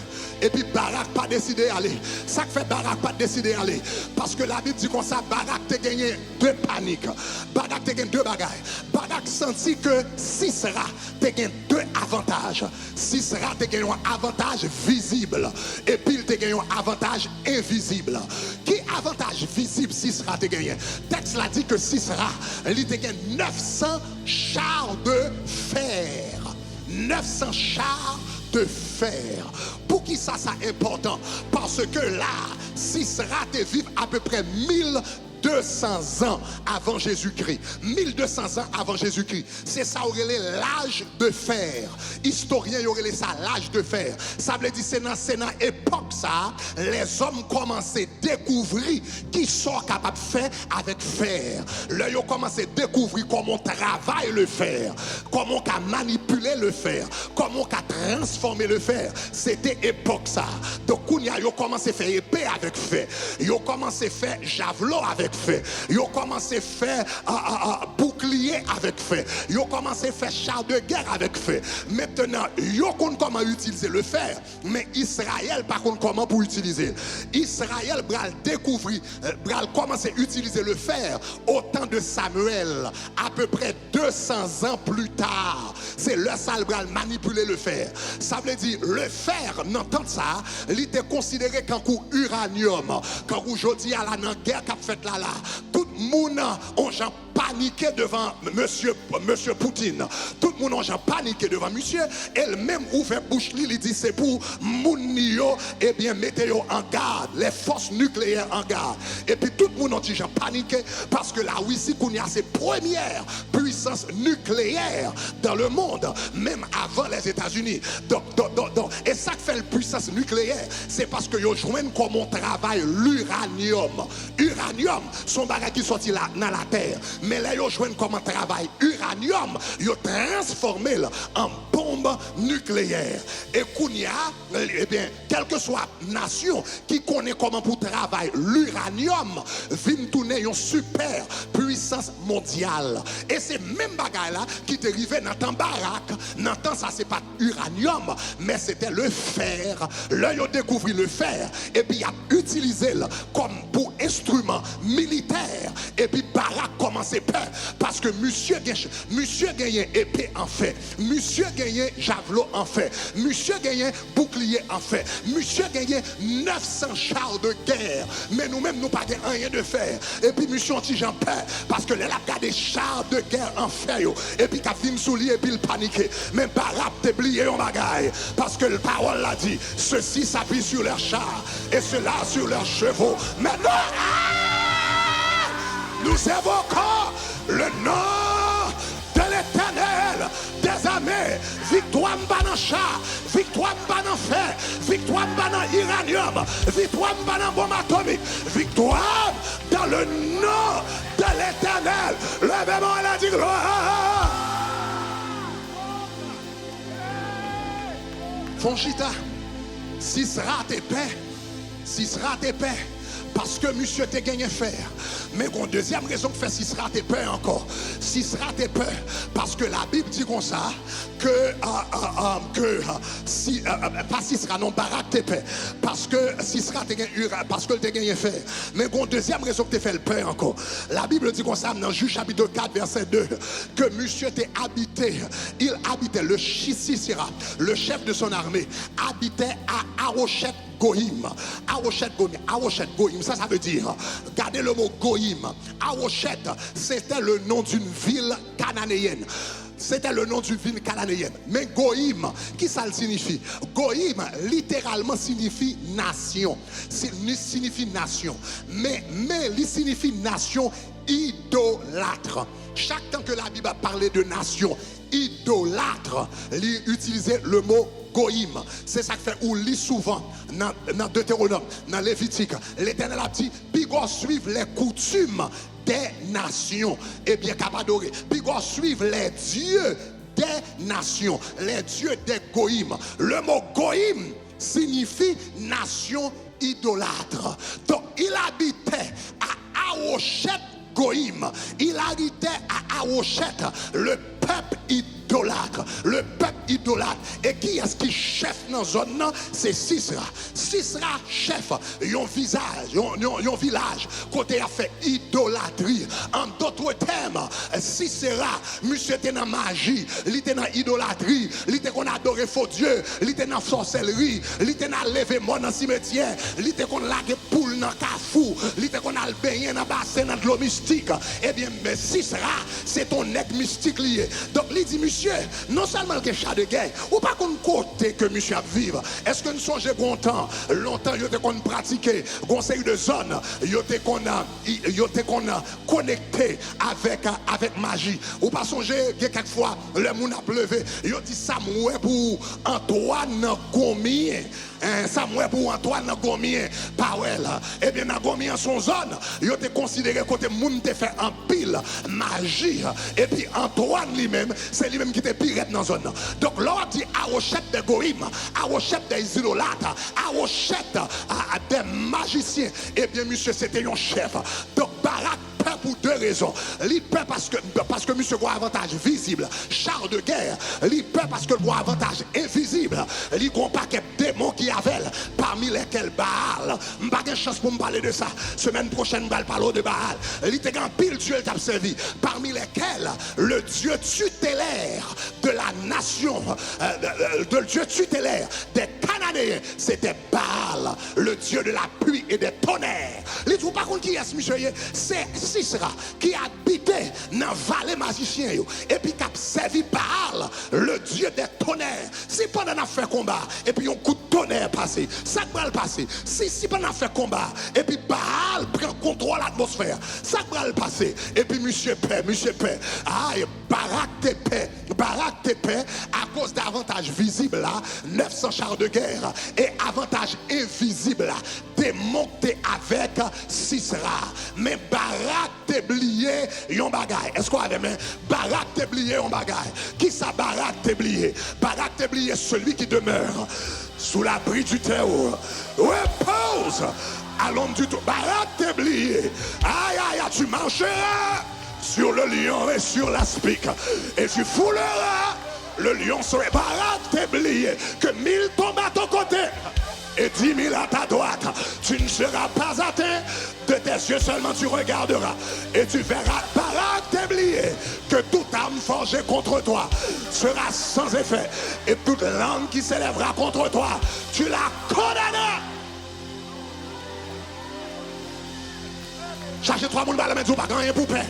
Et puis Barak pas décidé d'aller. Ça fait Barak pas décidé d'aller. Parce que la Bible dit comme ça, Barak te gagné deux paniques. Barak te gagné deux bagailles. Barak sentit que Sisera te gagné deux avantages. Sisera te gagné un avantage visible. Et puis il te gagné un avantage invisible. Qui avantage visible Sisera te gagné? Texte l'a dit que Sisera, il te gagné 900 chars de fer. 900 chars de fer. Pour qui ça important? Parce que là, Sisera te vive à peu près 1200 ans avant Jésus-Christ. 1200 ans avant Jésus-Christ. C'est ça, aurait l'âge de fer. Historien, aurait ça, l'âge de fer. Ça veut dire, c'est dans l'époque, ça, les hommes commençaient à découvrir qui sont capables de faire avec fer. Là, ils ont commencé à découvrir comment on travaille le fer, comment on a manipulé le fer, comment on a transformé le fer. C'était époque, ça. Donc, ils ont commencé à faire épée avec fer. Ils ont commencé à faire javelot avec fer. Ils ont commencé à faire bouclier avec fer. Ils ont commencé à faire char de guerre avec fer. Maintenant, ils ont compris comment utiliser le fer. Mais Israël, par contre, comment pour utiliser? Israël va découvrir, va commencer à utiliser le fer au temps de Samuel, à peu près 200 ans plus tard. C'est le sale va manipuler le fer. Ça veut dire, le fer, n'entend ça, il était considéré comme un uranium. Quand aujourd'hui, à la guerre qu'a fait là, tout le monde ont paniqué devant monsieur Poutine. Tout le monde a paniqué devant monsieur. Elle-même ouvert bouche, il dit c'est pour Mounio, et bien mettez en garde, les forces nucléaires en garde. Et puis tout le monde a déjà paniqué parce que la Russie a ses premières puissances nucléaires dans le monde, même avant les États-Unis. Et ça fait la puissance nucléaire, c'est parce que ils joignent comment on travaille l'uranium. Uranium, son bagage qui sorti là dans la terre. Mais là, ils joignent comment on travaille uranium. Ils transformé en bombe nucléaire. Et Kounia, eh bien, quelle que soit nation qui connaît comment pour travailler l'uranium, vient tourner une super puissance mondiale. Et c'est même bagaille là qui est arrivé dans le baraque. Dans le temps, ça c'est pas uranium, mais c'était le fer. Là, ils ont découvert le fer et puis ils ont utilisé comme pour instrument militaire. Et puis baraque commençait peur parce que monsieur gagnait épée en fait, monsieur gagnait javelot en fait, monsieur gagnait bouclier en fait, monsieur gagnait 900 chars de guerre. Mais nous-mêmes, nous pas rien de fer. Et puis monsieur anti-Jean peur parce que les a des chars de guerre en fer. Et puis quand il sous lui et puis il paniquait. Mais baraque t'es oublié en bagaille parce que la parole l'a dit. Ceux-ci s'appuient sur leurs chars et ceux-là sur leurs chevaux. Maintenant, nous évoquons le nom de l'Éternel des armées. Victoire dans char, victoire dans fer, victoire dans uranium, victoire dans bombe atomique, victoire dans le nom de l'Éternel. Levez-moi et la dit gloire. Fonchita, si sera tes paix, si sera tes paix. Parce que monsieur t'a gagné fer. Mais une deuxième raison que fait si sera tes peur encore. Si sera tes peur. Parce que la Bible dit comme ça que si pas si sera non baraque tes peur. Parce que si sera tes gagné parce que t'as gagné fer. Mais une deuxième raison que t'as fait le peur encore. La Bible dit comme ça dans Juge chapitre 4 verset 2 que monsieur t'est habité. Il habitait le Sisera, le chef de son armée, habitait à Arochet Goïm. Arochet Goïm, ça veut dire, regardez le mot Goïm. Arochet, c'était le nom d'une ville cananéenne. C'était le nom d'une ville cananéenne. Mais Goïm, qui ça signifie? Goïm, littéralement, signifie nation. Signifie nation. Mais il signifie nation idolâtre. Chaque temps que la Bible a parlé de nation idolâtre, il utilisait le mot Goïm. C'est ça que fait ou lit souvent dans Deutéronome, dans Lévitique. L'Éternel a dit, puis suivre les coutumes des nations. Et bien qu'à adorer. Puis suivre les dieux des nations, les dieux des Goïm. Le mot Goïm signifie nation idolâtre. Donc il habitait à Arochet Goïm. Il habitait à Arochet, le peuple idolâtre. Le peuple idolâtre. Et qui est-ce qui chef dans la zone? C'est Sisera. Sisera chef. Yon visage, yon village. Côté a fait idolâtrie. En d'autres termes, Sisera, monsieur était dans magie, il était dans idolâtrie, il était qu'on adorait faux Dieu, il était dans sorcellerie, il était dans lever mort dans le cimetière, il était qu'on lague poule dans cafou, il était qu'on a baigné dans bassin dans de l'eau mystique. Eh bien, mais Sisera, c'est ton nec mystique lié. Donc, il dit, monsieur, non seulement que chat de guerre, ou pas qu'on côté que monsieur a vivre. Est-ce que nous songez longtemps, il était qu'on pratiquait, conseil de zone, il était qu'on a connecté avec magie. Ou pas songer, quelquefois, le monde a pleuvé, il dit ça moué pour Antoine Gomien. Ça moué pour Antoine Gomien. Powell. Eh bien, dans Gomien, son zone, il était considéré côté monde te fait en pile magie. Et puis Antoine lui-même, c'est lui-même qui était pire dans la zone. Donc l'on dit Arochet de Goïm, Arochet des idolâtres, Arochet des magiciens. Eh bien, monsieur, c'était un chef. Donc Barak peur pour deux raisons. Il peur parce que monsieur a un avantage visible, char de guerre. Il peur parce que a un avantage invisible. Il a un paquet de démons qui avait, parmi lesquels Baal. Je n'ai pas de chance pour me parler de ça. Semaine prochaine, je vais parler de Baal. Il était un pile Dieu t'a servi, parmi lesquels le Dieu tutélaire de la nation, de Dieu tutélaire des Cananéens, c'était Baal, le Dieu de la pluie et des tonnerres. Il dit, par contre, qui est ce monsieur? C'est Sisera qui habitait dans la vallée magicien et puis qui a servi Baal, le Dieu des tonnerres. Si pendant a fait combat et puis un coup de tonnerre passé, ça va le passer. Si pendant a fait combat et puis Baal prend contrôle de l'atmosphère, ça va le passer. Et puis monsieur paix. Ah, Barak te paix à cause d'avantages visibles là, 900 chars de guerre, et avantages invisibles là, t'es monté avec Sisera. Mais Barak te blié yon bagay. Est-ce qu'on avait même Barak te blié yon bagay? Qui ça Barak te blié? Barak te blié celui qui demeure sous l'abri du Très-Haut. Repose à l'ombre du tout. Barak te blié. Aïe aïe aïe, tu marcheras sur le lion et sur l'aspic, et tu fouleras le lion sur les Barak t'oublier que 1000 tombent à ton côté et 10 000 à ta droite. Tu ne seras pas atteint, de tes yeux seulement tu regarderas et tu verras. Barak t'oublier que toute arme forgée contre toi sera sans effet, et toute langue qui s'élèvera contre toi tu la condamneras. Cherchez 3 moules balles, mais vous pas gagner pour paix.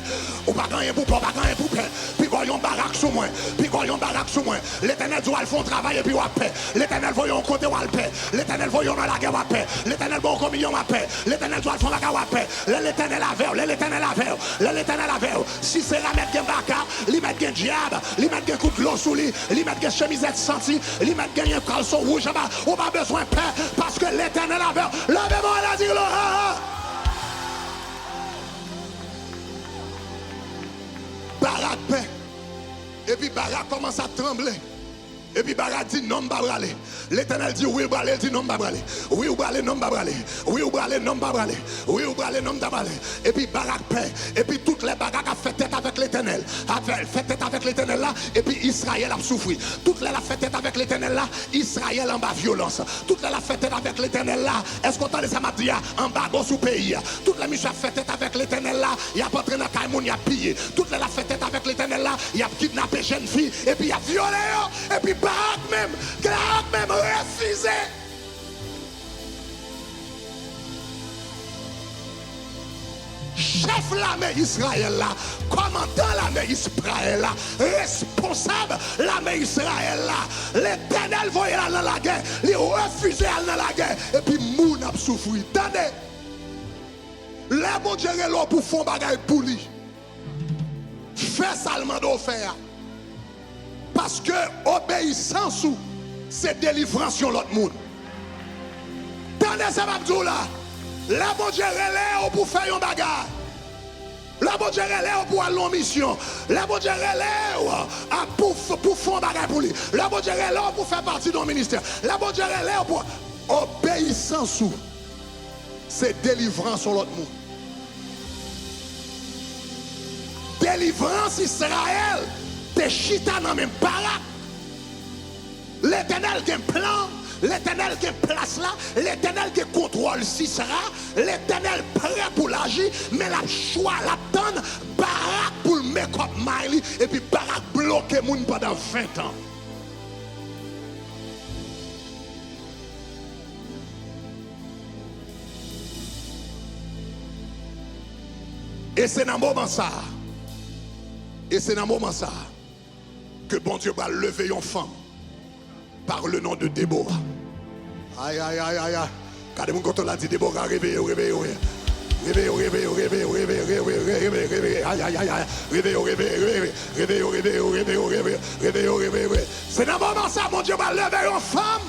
Ou pas gagner pour paix, pas gagner pour paix. Puis voyons baraque sous moi. Puis voyons baraque sous moi. L'Éternel doit le font travail et puis on paix. L'Éternel voyons côté ou paix. L'Éternel voyons dans la guerre ou paix. L'Éternel bon comme à paix. L'Éternel doit le font la guerre ou paix. L'Éternel avec, l'Éternel avec, l'Éternel avec. Si c'est la mettre gain baka, li mettre gain diable, li mettre gain coup de l'eau sous lui, li mettre gain chemisette senti, li mettre gain un caleçon rouge, on pas besoin de paix parce que l'Éternel avec. Levez-moi la dire Barak paix. Et puis Barak commence à trembler. Et puis Barak dit non, pas braler. L'Éternel dit oui, braler, dit non, pas braler. Oui, ou braler, non, pas braler. Oui, ou braler, non, pas braler. Oui, ou braler, non, pas braler. Et puis Barak paix. Et puis toutes les Barak a fait tête avec l'Éternel. A fait tête avec l'Éternel là. Et puis Israël a souffert. Toutes les a fait tête avec l'Éternel là. Israël en bas violence. Toutes les a fait tête avec l'Éternel là. Est-ce qu'on entend les Samadria en bas sous pays? Toutes les missions a fait tête avec l'Éternel là. Il y a pas entré dans Kaimoun, il y a pillé. Toutes les a fait tête avec l'Éternel là. Il y a kidnappé jeune fille. Et puis il y a violé. Et puis Barak même refusé. Chef l'armée Israël là, commandant l'armée Israël là, responsable l'armée Israël là, l'Éternel voyait là dans la guerre, il refusait dans la guerre, et puis moun a souffert. Attendez, les bon Dieu là pour faire bagaille pour lui, fait seulement d'en faire. Parce que obéissance, c'est délivrance sur l'autre monde. Tendez ça, Mabdou là. La bon Dieu relève pour faire un bagarre. La bon Dieu relève pour aller en mission. La bon Dieu relève pour faire un bagarre pour lui. La bon Dieu relève pour faire partie de mon ministère. La bon Dieu relève pour obéissance, c'est délivrance sur l'autre monde. Délivrance Israël. T'es chita dans même Barak. L'Éternel qui a un plan, l'Éternel qui a une place là, l'Éternel qui contrôle Sisera, l'Éternel prêt pour l'agir, mais la choix la donne Barak pour le make up Miley, et puis Barak bloqué moun pendant 20 ans. Et c'est dans moment ça. Et c'est dans moment ça que bon Dieu va lever une femme par le nom de Déborah. Aïe, aïe, aïe, aïe, aïe. Quand on l'a dit, Déborah, réveille, réveille, réveille. Réveille, réveille, réveille, réveille, réveille, réveille, réveille, aïe, aïe, aïe, réveille, réveille, réveille, réveille, réveille, réveille, réveille, réveille, réveille, réveille. C'est dans moment ça, mon Dieu va lever une femme.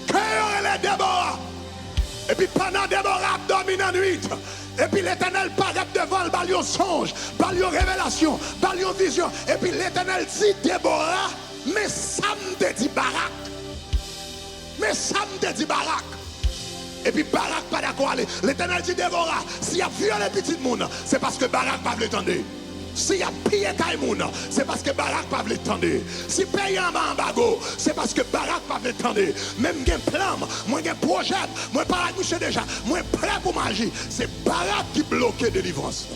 Que est Déborah. Et puis pendant Déborah domine en nuit. Et puis l'Éternel paraît devant le balion songe, balion révélation, balion vision. Et puis l'Éternel dit Déborah, mais ça me dit Barak. Mais ça me dit Barak. Et puis Barak pas d'accord aller. L'Éternel dit Déborah, s'il y a violé petit monde, c'est parce que Barak pas l'attendre. S'il y a pillé Taïmoun, c'est parce que Barak pas l'attendre. Si paye en bago, c'est parce que Barak pas l'attendre. Même un plan, moi un projet, moi pas monsieur déjà, moi prêt pour magie. C'est Barak qui bloque la délivrance.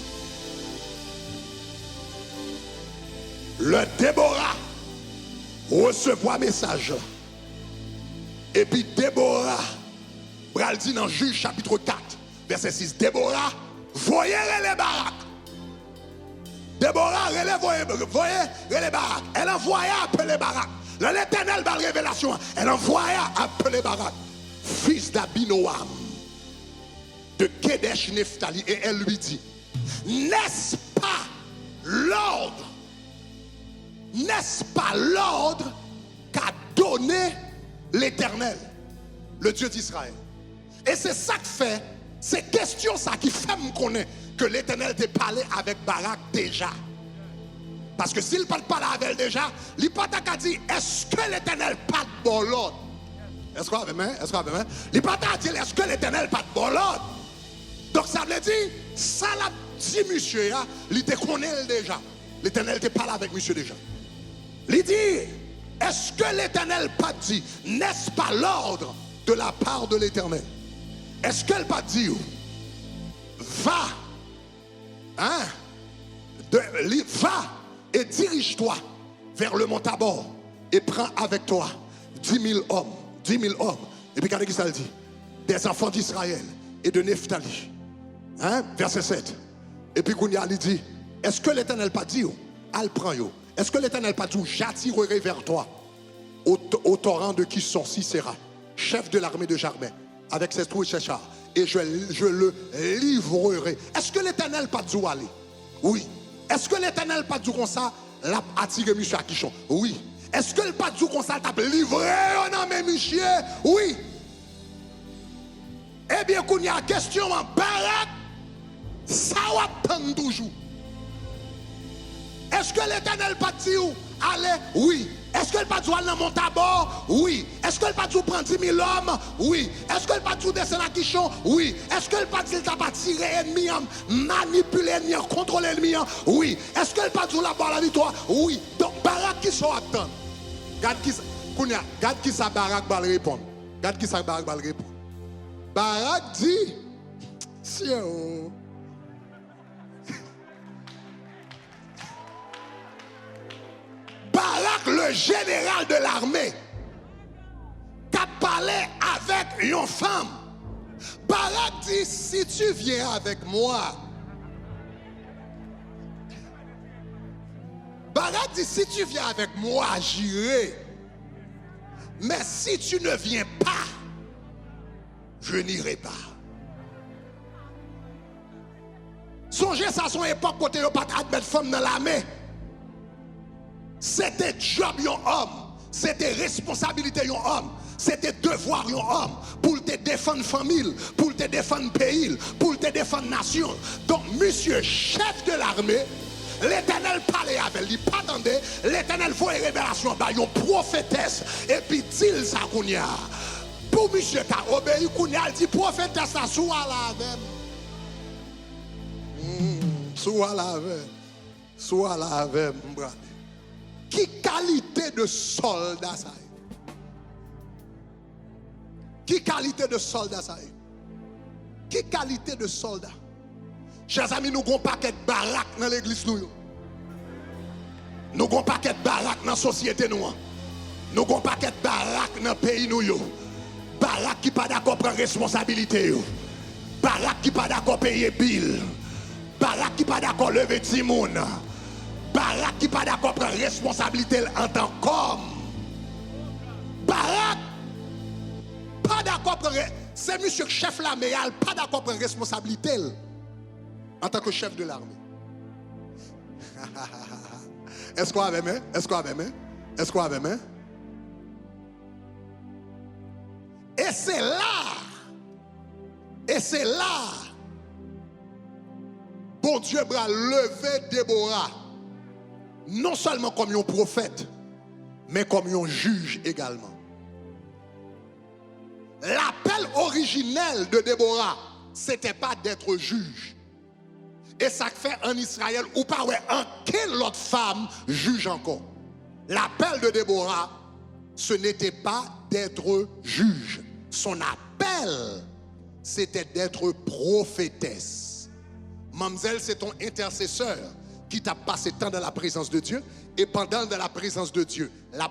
Le Déborah recevoir message. Et puis Déborah, Bral dit dans Juge chapitre 4, verset 6, Déborah, voyez les Barak. Déborah, voyez les Barak. Elle envoya appeler Barak. L'Éternel dans la révélation, elle envoya appeler Barak, fils d'Abinoam, de Kedesh Nephtali, et elle lui dit, n'est-ce pas l'ordre, n'est-ce pas l'ordre qu'a donné l'Éternel, le Dieu d'Israël? Et c'est ça que fait, c'est question ça qui fait me connaître que l'Éternel t'a parlé avec Barak déjà. Parce que s'il ne parle pas avec elle déjà, il n'a pas qu'à dire, est-ce que l'Éternel pas de bon l'ordre? Est-ce qu'on a même? Est-ce qu'on a même? Il n'a pas qu'à dire, est-ce que l'Éternel pas de bon l'ordre? Donc ça veut dire, ça l'a dit monsieur, il te connaît déjà. L'Éternel te parle avec monsieur déjà. Il dit, est-ce que l'Éternel pas dit, n'est-ce pas l'ordre de la part de l'Éternel? Est-ce qu'elle pas dit, va, hein, va et dirige-toi vers le mont Tabor et prends avec toi 10 000 hommes, 10 000 hommes. Et puis regardez qui ça le dit, des enfants d'Israël et de Nephtali. Hein? Verset 7. Et puis Kounia lui dit, est-ce que l'Éternel pas dit, al prend yo? Est-ce que l'Éternel pas dit, j'attirerai vers toi au torrent de Kisson, Sisera, chef de l'armée de Jarmais, avec ses troupes et ses chars, et je le livrerai. Est-ce que l'Éternel pas dit où aller? Oui. Est-ce que l'Éternel pas dit comme ça, l'a attiré monsieur à Kishon? Oui. Est-ce que le pas dit comme ça, t'a livré non mais monsieur? Oui. Eh bien, qu'on y a question en Barak, ça va prendre toujours. Est-ce que l'Éternel pas dit où aller? Oui. Est-ce que le pas dit aller dans mon Tabor? Oui. Est-ce que le pas dit prendre 10 000 hommes? Oui. Est-ce que le pas dit descendre à Kishon? Oui. Est-ce que le pas dit t'a pas tiré ennemi, manipuler ennemi, contrôler ennemi? Oui. Est-ce que le pas dit la barre la victoire? Oui. Donc Barak qui sont attend. Regarde qui ça Barak va répondre. Regarde qui ça Barak va répondre. Barak dit, si Barak, le général de l'armée, qui a parlé avec une femme. Barak dit, si tu viens avec moi. Barak dit, si tu viens avec moi, j'irai. Mais si tu ne viens pas, je n'irai pas. Songez ça à son époque, quand tu n'as pas de femme dans l'armée. C'était job d'un homme, c'était responsabilité d'un homme, c'était devoir d'un homme pour te défendre famille, pour te défendre pays, pour te défendre nation. Donc, monsieur chef de l'armée, l'Éternel parlait avec lui, pas attendez, l'Éternel voit une révélation par une prophétesse, et puis dit ça qu'on y a. Pour monsieur qui a obéi, qu'on y a dit prophétesse, ça soit la même. Soit la même. Soit la même, brother. Qui qualité de soldat ça est? Qui qualité de soldat ça est? Qui qualité de soldat? Chers amis, nous avons un paquet de baraques dans l'église. Nous avons un paquet de baraques dans la société. Nous avons un paquet de baraques dans le pays. Baraques qui ne sont pas d'accord prendre responsabilité. Baraques qui ne sont pas d'accord payer bill. Baraques qui ne sont pas d'accord lever Timoun. Barak qui n'est pas d'accord prendre responsabilité en tant qu'homme. Barak pas d'accord prendre. C'est monsieur chef l'armée, pas d'accord prendre responsabilité en tant que chef de l'armée. Est-ce qu'on avait main? Est-ce qu'on avait main? Est-ce qu'on avait main? Et c'est là, bon Dieu va lever Déborah. Non seulement comme un prophète, mais comme un juge également. L'appel originel de Déborah, ce n'était pas d'être juge. Et ça fait en Israël, ou pas, ouais, en quelle autre femme juge encore? L'appel de Déborah, ce n'était pas d'être juge. Son appel, c'était d'être prophétesse. Mademoiselle, c'est ton intercesseur qui t'a passé tant dans la présence de Dieu, et pendant dans la présence de Dieu, l'a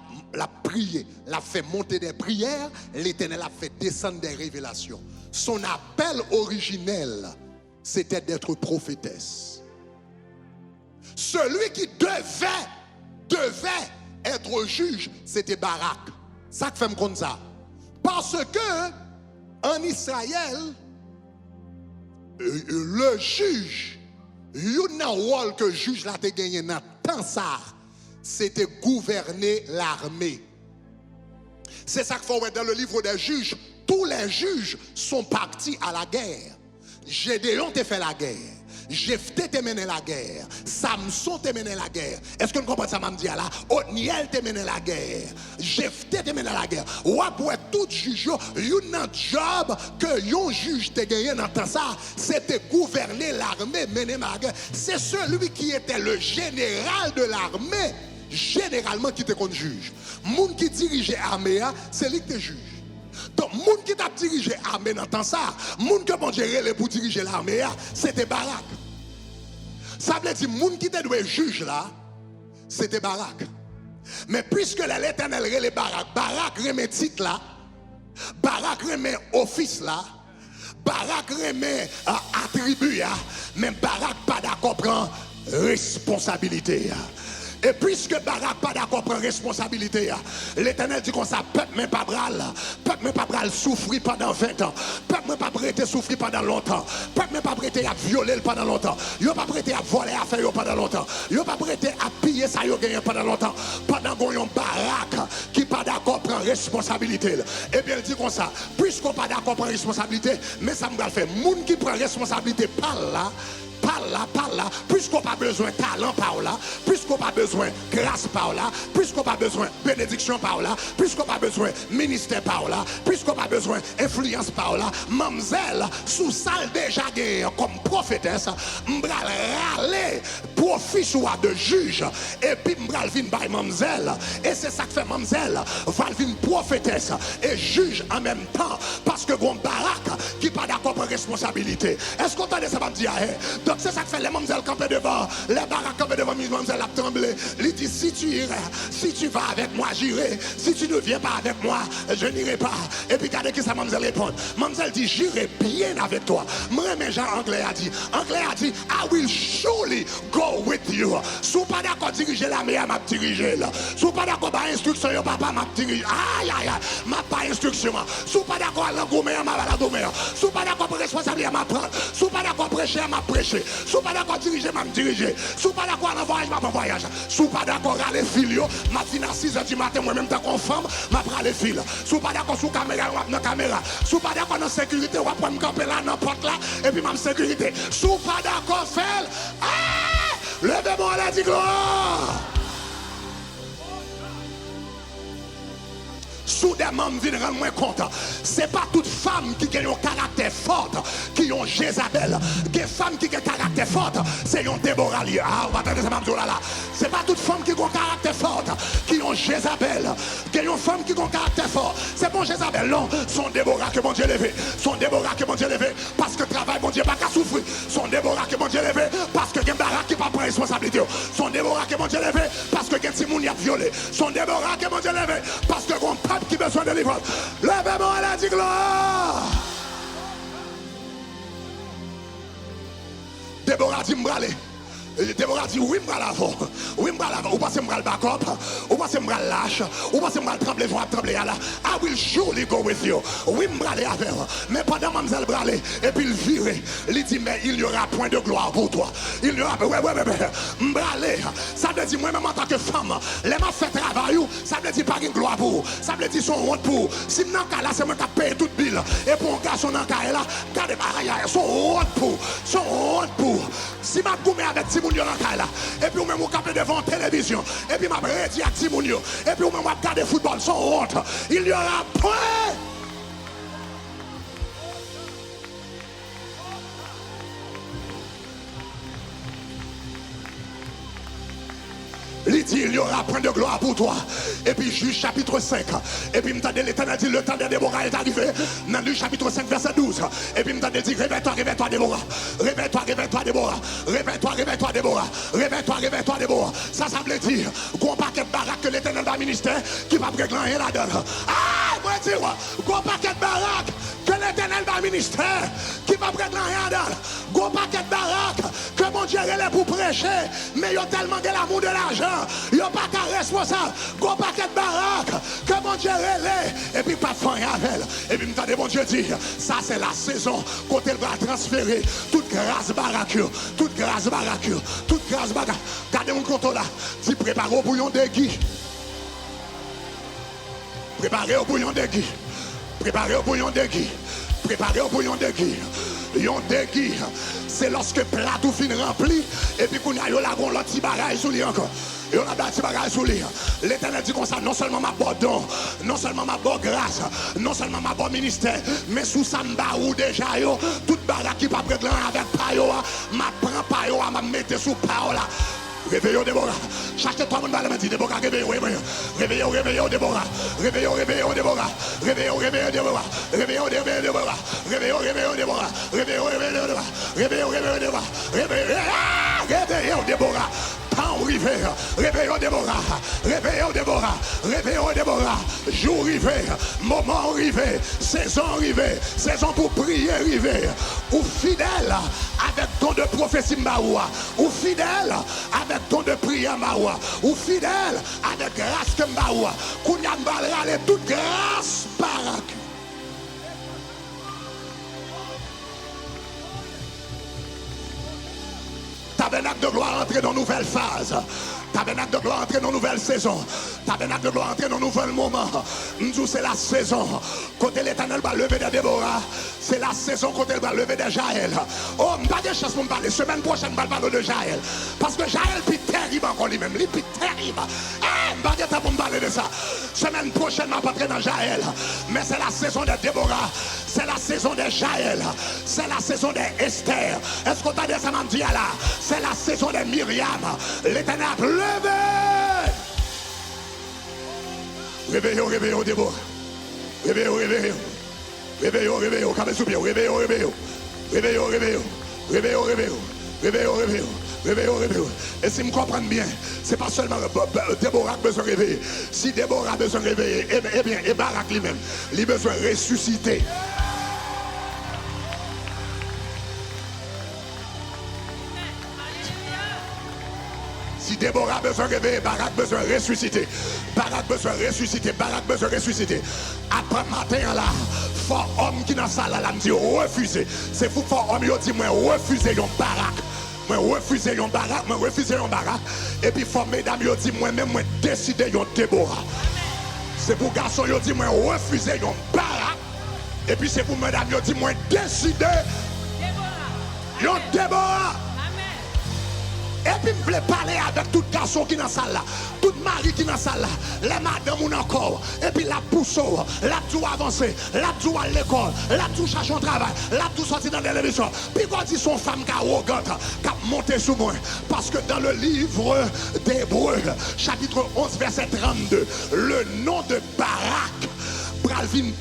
prié, l'a fait monter des prières, l'Éternel a fait descendre des révélations. Son appel originel, c'était d'être prophétesse. Celui qui devait être juge, c'était Barak. Ça fait comme ça. Parce que en Israël, le juge un rôle que juge là te gagné dans temps ça, c'était gouverner l'armée. C'est ça qu'il faut voir dans le livre des juges. Tous les juges sont partis à la guerre. Gédéon t'a fait la guerre. Jephthé t'a mené la guerre. Samson t'a mené la guerre. Est-ce que vous comprenez ça, Mamdia là? Othniel t'a mené la guerre. Jephthé t'a mené la guerre. Ou après tout juge, un job que un juge t'a gagné dans temps ça, c'était gouverner l'armée, mener la guerre. C'est celui qui était le général de l'armée, généralement qui était qu'on juge. Moun qui dirigeait l'armée, c'est lui qui te juge. Donc, moun qui t'a dirigé l'armée dans temps ça, moun que bon gérer pour diriger l'armée, c'était Barak. Ça veut dire, moun qui te doit juge là, c'était Barak. Mais puisque l'Éternel relève Barak, Barak remet titre là, Barak remet office là, Barak remet attribut là, mais Barak pas d'accord prendre responsabilité. Et puisque Barak pas d'accord prendre responsabilité, l'Éternel dit qu'on ça, peuple mais pas bral souffrir pendant 20 ans, peuple mais pas prêter souffrir pendant longtemps, peuple mais pas prêter à violer pendant longtemps, yo pas prêter à voler à faire pendant longtemps, yo pas prêter à piller ça yo gagner pendant longtemps, pendant qu'on yon Barak qui pas d'accord prendre responsabilité. Et bien il dit comme ça, puisqu'on pas d'accord prendre responsabilité, mais ça me va faire moun qui prend responsabilité par là, puisqu'on n'a pas besoin de talent par là, puisqu'on n'a pas besoin de grâce par là, puisqu'on n'a pas besoin de bénédiction par là, puisqu'on n'a pas besoin de ministère par là, puisqu'on n'a pas besoin d'influence par là, mamzelle, sous salle déjà gagné comme prophétesse, m'bral râler profit de juge, et puis m'bral vin by mamzelle, et c'est ça que fait mamzelle, va vin prophétesse et juge en même temps, parce que bon Barak qui pas d'accord pour responsabilité. Est-ce qu'on entend ça va me dire? Donc c'est ça que fait les mamzelles camper devant, les Barak camper devant, les mamzelles a tremblé. Il dit si tu irais, si tu vas avec moi, j'irai. Si tu ne viens pas avec moi, je n'irai pas. Et puis regardez qui ça mamzelle répond. Mamzelle dit j'irai bien avec toi. Moi mais Jean Anglais a dit, I will surely go with you. Si vous pas d'accord diriger la meilleure, m'a dirigé là. Si vous pas d'accord par instruction, yo papa m'a dirigé. Aïe aïe aïe, m'a pas instruction. Si vous pas d'accord la goumère, m'a la goumère. Si vous pas d'accord pour responsabilité, m'a prendre. Si vous pas d'accord prêcher, m'a prêcher. Si vous pas d'accord diriger, m'a diriger. Si vous pas d'accord en voyage, m'a voyage. Si vous pas d'accord à les fils, m'a fin à 6h du matin, moi même tant qu'on femme, m'a prendre les fils. Si vous pas d'accord sous caméra, m'a dans caméra. Si vous pas d'accord dans sécurité, on va me camper là n'importe là et puis m'a sécurité. Si vous pas d'accord faire, levez-moi la dit gloire. Soudainement, je viens rendre moins compte. Ce n'est pas toute femme qui a un caractère fort, qui ont Jézabel. Des femmes qui ont un caractère fort, c'est un Déborah. Ah, vous attendez ça, là. Ce n'est pas toute femme qui a un caractère fort, qui ont Jézabel. Qui ont une femme qui a un caractère fort. C'est bon Jézabel, non. Son Déborah que mon Dieu levé. Son Déborah que mon Dieu levé. Parce que travail, mon Dieu, pas qu'à souffrir. Son Déborah que mon Dieu levé. Parce que Barak qui pas prendre responsabilité. Son Déborah que mon Dieu levé. Parce que Timoun y a violé. Son Déborah que mon Dieu levé. Parce que qui a besoin de délivrance. Levez-moi la dit gloire. Déborah dit m'bralé. Déborah dit oui m'bral avant. Oui m'bral avant. Ou passez m'bral backup. Ou passez m'bral lâche. Ou passez m'bral trembler voir trembler là. I will surely go with you. Oui m'bral avec. Mais pendant mademoiselle bralé et puis il vire. Il dit mais il n'y aura point de gloire pour toi. Il n'y aura m'bralé. Ça veut dire moi-même en tant que femme, les m'a fait travail, ça veut dire pas une gloire pour. Ça veut dire son honte pour. Si dans cas là c'est moi qui paye toute bille. Et pour un garçon dans cas là, regardez son honte pour. Son honte pour. Si m'a goumé avec Timounio dans cas là, et puis même capé devant télévision, et puis m'a redit à Timounio, et puis même regarder football son honte. Il y aura point. Il dit il y aura point de gloire pour toi. Et puis Juge chapitre 5. Et puis m'entendez l'Éternel dit le temps de Déborah est arrivé. Dans le chapitre 5 verset 12. Et puis m'entendez dit réveille-toi, réveille-toi Déborah. Réveille-toi, réveille-toi Déborah. Réveille-toi, réveille-toi Déborah. Réveille-toi, réveille-toi Déborah. Ça veut dire qu'on paquet de baraque que l'Éternel va ministère qui va régler rien là-dedans. Ah, moi dire qu'on paquet de baraque que l'Éternel va ministère qui qui pas prêt rien dans. Gros paquet de baraques que mon Dieu est pour prêcher, mais ils ont tellement de l'amour de l'argent, ils n'ont pas qu'à responsable. Gros paquet de baraques que mon Dieu est, et puis pas de fin avec. Et puis m'entendez mon Dieu dit, ça c'est la saison quand elle va transférer toute grâce baraque, toute grâce baraque, toute grâce baraque. Gardez mon compte là, si préparez au bouillon de Guy. Préparez au bouillon de Guy. Préparez au bouillon de Guy. Préparez au bouillon de Guy. Yon de Guy, c'est lorsque plat tout fin rempli, et puis qu'on a eu la gon l'autre petit bagage sous lui encore. Et on a un petit bagage sous lui. L'Éternel dit comme ça, non seulement ma bonne don, non seulement ma bonne grâce, non seulement ma bonne ministère, mais sous ça m'barou déjà yo, toute baraque qui pas prête avec payo, m'a prend payo, m'a mette sous payo là. Réveillons Déborah. Cherchez toi mon balle, dit Déborah, réveillons, réveillons, réveillons Déborah. Réveillons, réveillons Déborah. Réveillons, réveillons Déborah. Réveillons, réveillons Déborah. Réveillons, réveillons Déborah. Réveillons, réveillons Déborah. Réveillons, réveillons Déborah. Réveillons Déborah. Temps rivé, réveillons Déborah, réveillons Déborah, réveillons Déborah, jour rivé, moment rivé, saison rivé, saison pour prier rivé, ou fidèle avec ton de prophétie Mbaoua, ou fidèle avec ton de prière Mbaoua, ou fidèle avec grâce que Mbaoua, Kounia Mbalrale, toute grâce baraque. Tabernacle de gloire entrer dans une nouvelle phase. Tabernacle de gloire entrer dans une nouvelle saison. Tabernacle de gloire entrer dans un nouvel moment. Nous c'est la saison. Côté l'Éternel va lever de Déborah. C'est la saison côté elle va lever de Jaël. Oh, je n'ai pas de chance pour me parler. Semaine prochaine, je vais parler de Jaël. Parce que Jaël est terrible encore lui-même. Il est terrible. Je n'ai pas de temps pour me parler de ça. Semaine prochaine, je vais pas dans Jaël. Mais c'est la saison de Déborah. C'est la saison de Jaël. C'est la saison d'Esther. Est-ce qu'on t'a dit ça, m'a dit là? C'est la saison de Myriam. L'Éternel a levé. Réveillons, réveillons, Déborah. Réveillons, réveillons. Réveillons, réveillons. Réveillons, réveillons. Réveillons, réveillons. Réveillons, réveillons. Réveillons, réveillons. Réveillons, réveillons. Et si je comprends bien, c'est pas seulement Déborah qui a besoin de réveiller. Si Déborah a besoin de réveiller, eh bien, et Barak lui-même, il a besoin de ressusciter. Si Déborah a besoin de réveiller, Barak a besoin de ressusciter. Barak a besoin de ressusciter. Barak a besoin de ressusciter. Après matin là, faut homme qui dans la salle là me dit refuser. C'est fou, faut homme qui dit moi refuser yon Barak. Moi refuser yon Barak, moi refuser yon Barak. Et puis faut mesdames yo dit moi-même moi décider yon Déborah. C'est pour garçon yo dit moi refuser yon Barak. Et puis c'est pour mesdames yo dit moi décider yon Déborah. Et puis je voulais parler avec tout garçon qui est dans la salle là, tout mari qui est dans la salle là, les madames ou encore, et puis la pousse, la tout avancer, la tout à l'école, la tout chercher un travail, la tout sortir dans l'émission. Puis quand dit son femme qui est arrogante, qui a monté sous moi, parce que dans le livre d'Hébreux, chapitre 11, verset 32, le nom de Barak, Balvin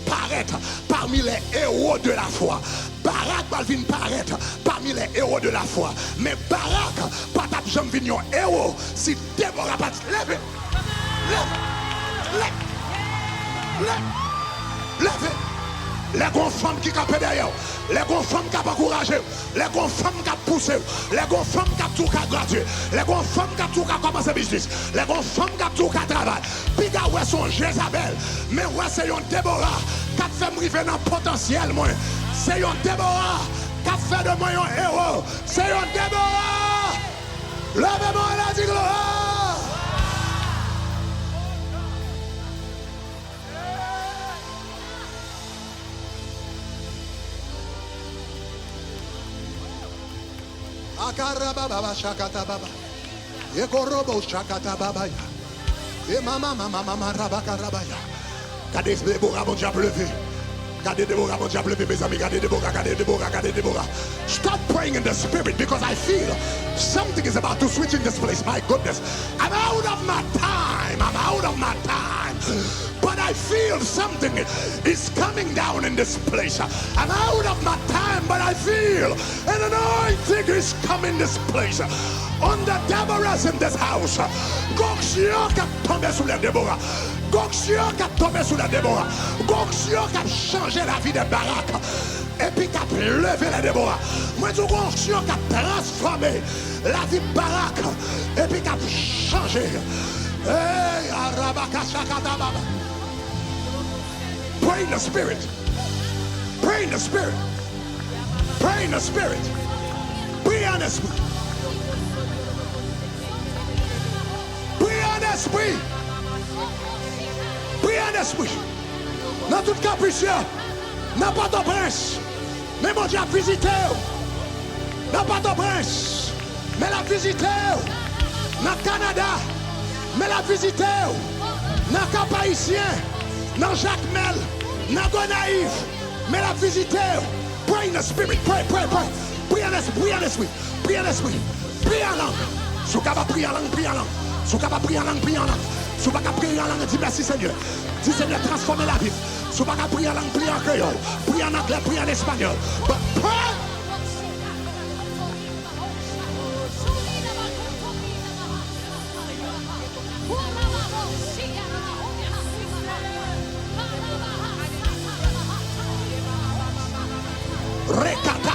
paraître parmi les héros de la foi. Barak Balvin paraître parmi les héros de la foi. Mais Barak, pas ta jambe vignon héros. Si Déborah pas lève, lève. Les grandes femmes qui capent derrière, les grandes femmes qui ont encouragé, les grandes femmes qui ont poussé, les grandes femmes qui ont tout gradué, les grandes femmes qui ont tout commencé business, les grandes femmes qui ont tout travail. Puis ouais son Jézabel, mais ouais c'est un Déborah qui a fait me river dans le potentiel moi. C'est un Déborah qui a fait de moi un héros. C'est un Déborah. Levez-moi la dit gloire. Akaraba baba shakata baba. Yekorobo shakata baba ya. Et mama rabakarabaya. Regardez Déborah, mon diable levé. Regardez Déborah, mon diable levé, mes amis. Regardez Déborah, regardez Déborah, regardez Déborah. Stop praying in the spirit because I feel something is about to switch in this place. My goodness. I'm out of my time. I'm out of my time. But I feel something is coming down in this place. I'm out of my time, but I feel an anointing is coming in this place. On the Deborahs in this house. Goxio qui a tombé sous la Déborah. Goxio qui a tombé sous la Déborah. Goxio qui a changé la vie de Barak. et puis qui a levé les Déborah. Moi, je vois un chien qui a transformé la vie de Barak et puis qui a changé. Pray in the spirit. Pray in the spirit. Pray in the spirit. Pray en esprit. Pray en esprit. Pray en esprit. Dans tout capricieux, n'a pas de prince. Mais mon Dieu a visité. N'a pas de prince. Mais la visité. Dans le Canada. Mais la visité. Dans le Cap Haïtien. Dans Jacques Mel. Dans Gonaïve. Mais la visité. Pray in the spirit. Pray, pray, pray. Pray en esprit. Pray en esprit. Pray en esprit. Pray en langue. Si vous êtes capable de prier en langue, priez en langue. Si vous êtes capable de prier en langue, priez en langue. Si vous êtes capable de prier en langue, dis merci Seigneur. Dis Seigneur, transformez la vie. Si vous n'avez pas prier en langue, priez en créole. Priez en anglais, priez en espagnol. But pray. Rekata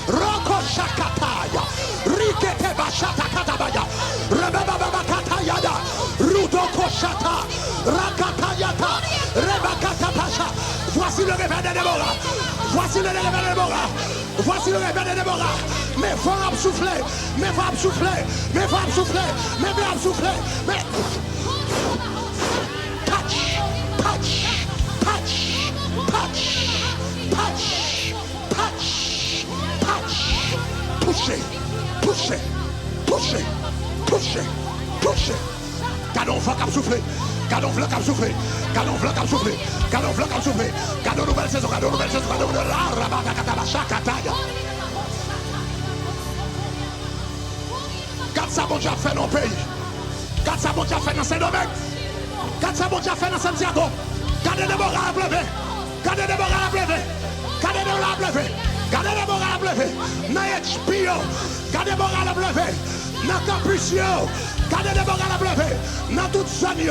Roko Shakataya Rikete Bashata Katabaya Rebaba Katayada Rudoko Shata Rakatayata Rebakata Pasha. Voici le réveil de Déborah. Voici le réveil de Déborah. Voici le réveil de Déborah. Mes vents à souffler. Mes vents à souffler. Mes vents à souffler. Mes vents à souffler. Mais touch. Touch. Touch. Touch. Touch. Touch. Touch. Toucher. Toucher. Toucher. Toucher. Toucher. Canon vent à souffler. Canon vent à souffler. Canon vent à souffler. Canon vent à souffler. Canon nouvelle saison. Canon nouvelle saison. Canon de la rabata katabasha kataya. Quand ça bon Dieu a fait dans le pays. Quand ça bon Dieu a fait dans Saint-Domingue. Quand ça bon Dieu a fait dans Santiago. Gardez Déborah à pleuver. Gardez Déborah à pleuver. Gardez Déborah à pleuver. Gardez Déborah à pleuver. Dans HBO. Gardez Déborah à pleuver. Dans Capriccio. Gardez Déborah à pleuver. Dans toute zone.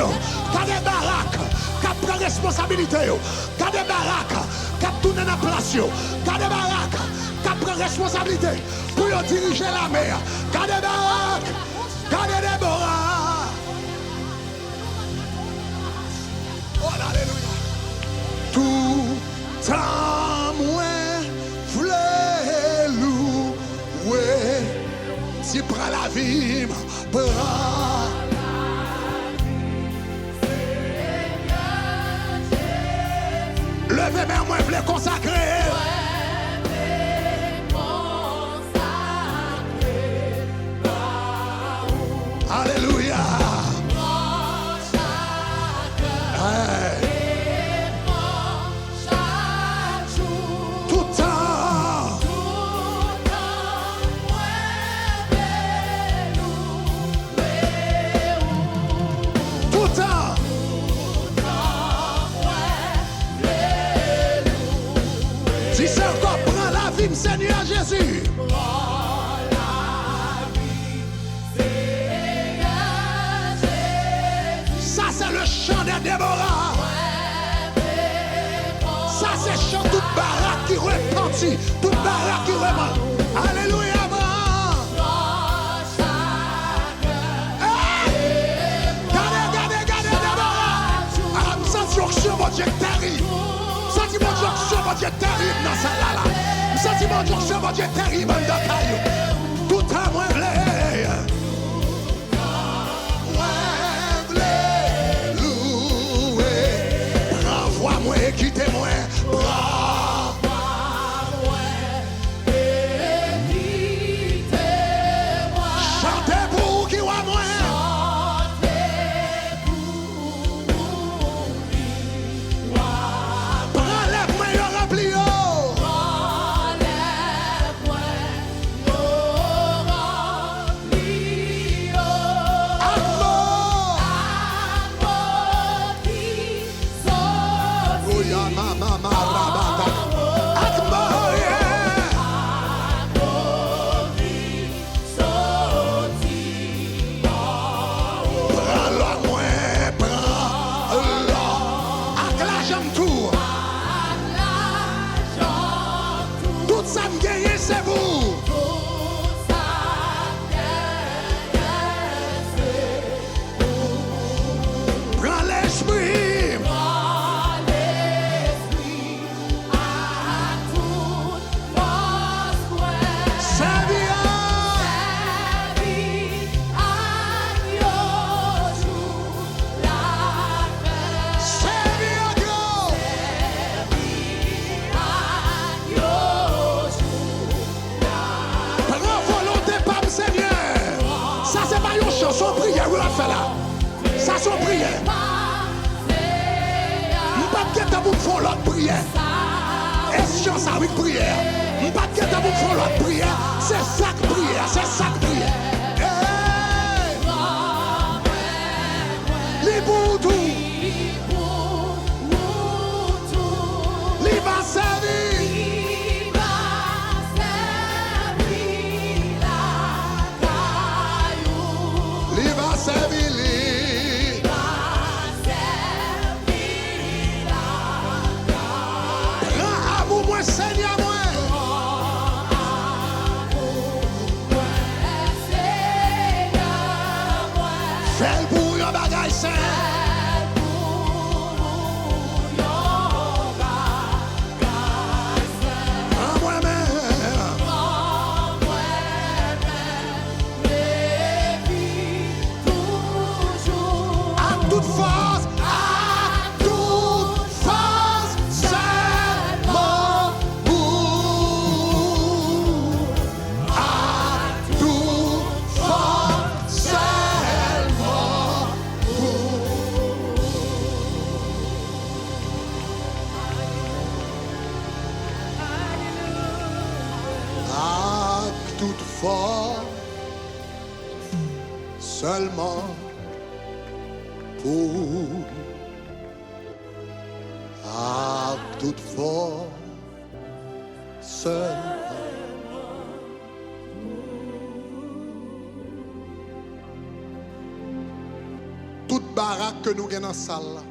Gardez Barak. Qui prend responsabilité. Gardez Barak. Qui tourne dans la place. Gardez Barak. Qui prend responsabilité pour diriger la mer. Gardez Barak. Gardez Déborah. Oh, alléluia. Tout temps moins voulez louer. Si prend la vie, prend. Levez main, moi voulez consacrer. Alléluia. Hey. Tout temps. Tout temps. Si c'est encore prends la vie, Seigneur Jésus. Ça c'est le chant de Déborah. Ça c'est chant toute baraque qui repentit, toute baraque qui remonte. Alléluia. Regardez Déborah. Ah, me sens sur mon Dieu terrible. Sentiment sur mon Dieu terrible dans celle-là. Sentiment sur mon Dieu terrible dans le caillou. Tout à moi blé. Moi quittez-moi, chantez pour qui voit moi. Prends-les-moi, y'en rempli. vous faire l'autre prière. Est-ce que ça oui prière? Pas de temps vous faire l'autre prière. C'est ça que prière, c'est ça que prière. Les boutous. Les va servir. Les va servir. Seigneur, moi. Fais pour yon bagay saint. En moi-même. À toute force. À toute force. Seulement vous. À toute force. Seulement vous. À toute force. Seulement pour à toute force seulement. Toute baraque que nous avons dans la salle,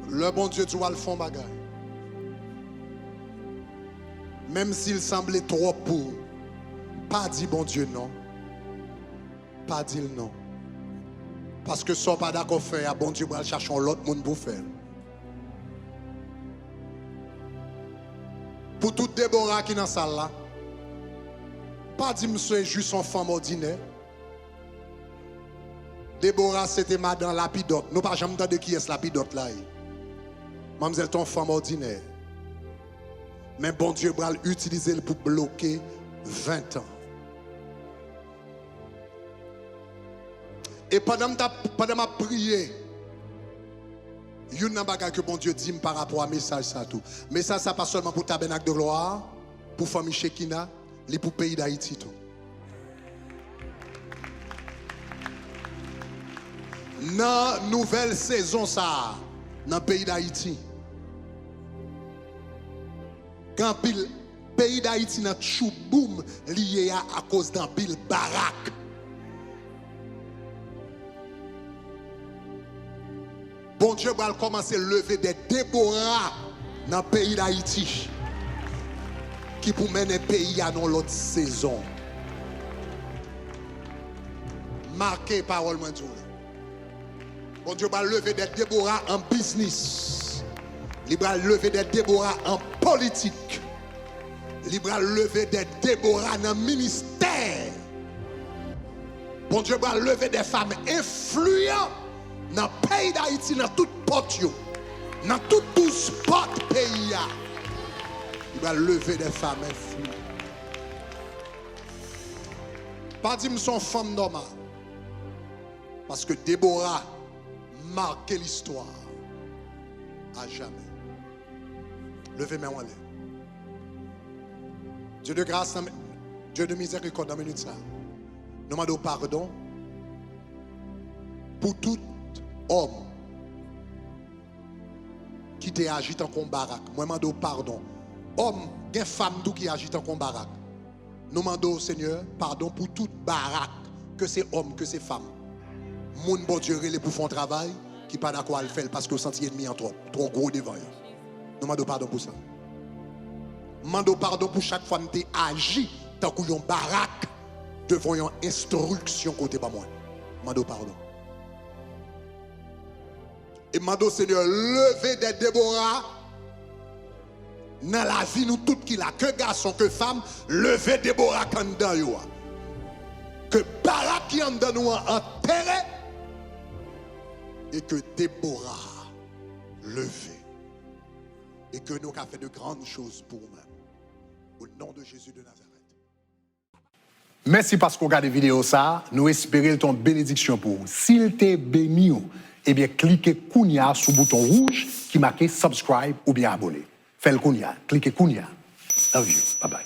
le bon Dieu doit le faire bagaille. Même s'il semblait trop pour, pas dit bon Dieu non. Pas dire non. Parce que ça pas d'accord faire, bon Dieu va chercher l'autre monde pour faire. Pour toute Déborah qui est dans la salle là, pas dire monsieur juste une femme ordinaire. Déborah c'était madame Lapidote. Nous pas jamais entendu qui est Lapidote là. Mademoiselle ton femme ordinaire. Mais bon Dieu va l'utiliser pour bloquer 20 ans. Et pendant ma prière, il y a une chose que bon Dieu dit par rapport à message ça tout. Mais ça pas seulement pour Tabernacle de gloire, pour famille Shekina, mais pour le pays d'Haïti tout. Dans la nouvelle saison ça, dans le pays d'Haïti. Quand le pays d'Haïti n'a chou boum lié à cause d'un pile baraque. Bon Dieu va commencer à lever des Déborah dans le pays d'Haïti qui pour mener le pays à l'autre saison. Marquez parole moi Dieu. Bon Dieu va lever des Déborah en business. Il va lever des Déborah en politique. Il va lever des Déborah dans le ministère. Bon Dieu va lever des femmes influentes. Dans le pays d'Haïti, dans toute porte, dans tout 12 portes pays, il va lever des femmes influentes. Pas dire que sont femmes normales. Parce que Déborah marque l'histoire à jamais. Levez mes mains. Dieu de grâce, Dieu de miséricorde dans la minute ça. Nous demandons pardon pour tout homme qui te agit en combat. Moi, je demande pardon. Homme, des femmes qui agit en combat. Nous demandons, Seigneur, pardon pour toute baraque, que c'est homme, que c'est femme. Mon bon Dieu, il est pour faire un travail qui n'est pas d'accord à le faire parce que vous sentez ennemi en trop gros devant. Nous demandons pardon pour ça. Nous demandons pardon pour chaque femme qui agit tant qu'il y a une baraque devant une instruction côté pas moi. Nous demandons pardon. Et mando Seigneur, levez des Déborah dans la vie nous toutes qui là, que garçon, que femme, levez Déborah quand yo. Que Barak qui en dans nous enterré et que Déborah levez et que nous avons fait de grandes choses pour nous-mêmes. Au nom de Jésus de Nazareth. Merci parce qu'on regarde la vidéo ça, nous espérons ton bénédiction pour vous. S'il t'est béni, eh bien, cliquez Kounia sur le bouton rouge qui marque subscribe ou bien abonner. Faites le Kounia, cliquez Kounia. Love you. Bye bye.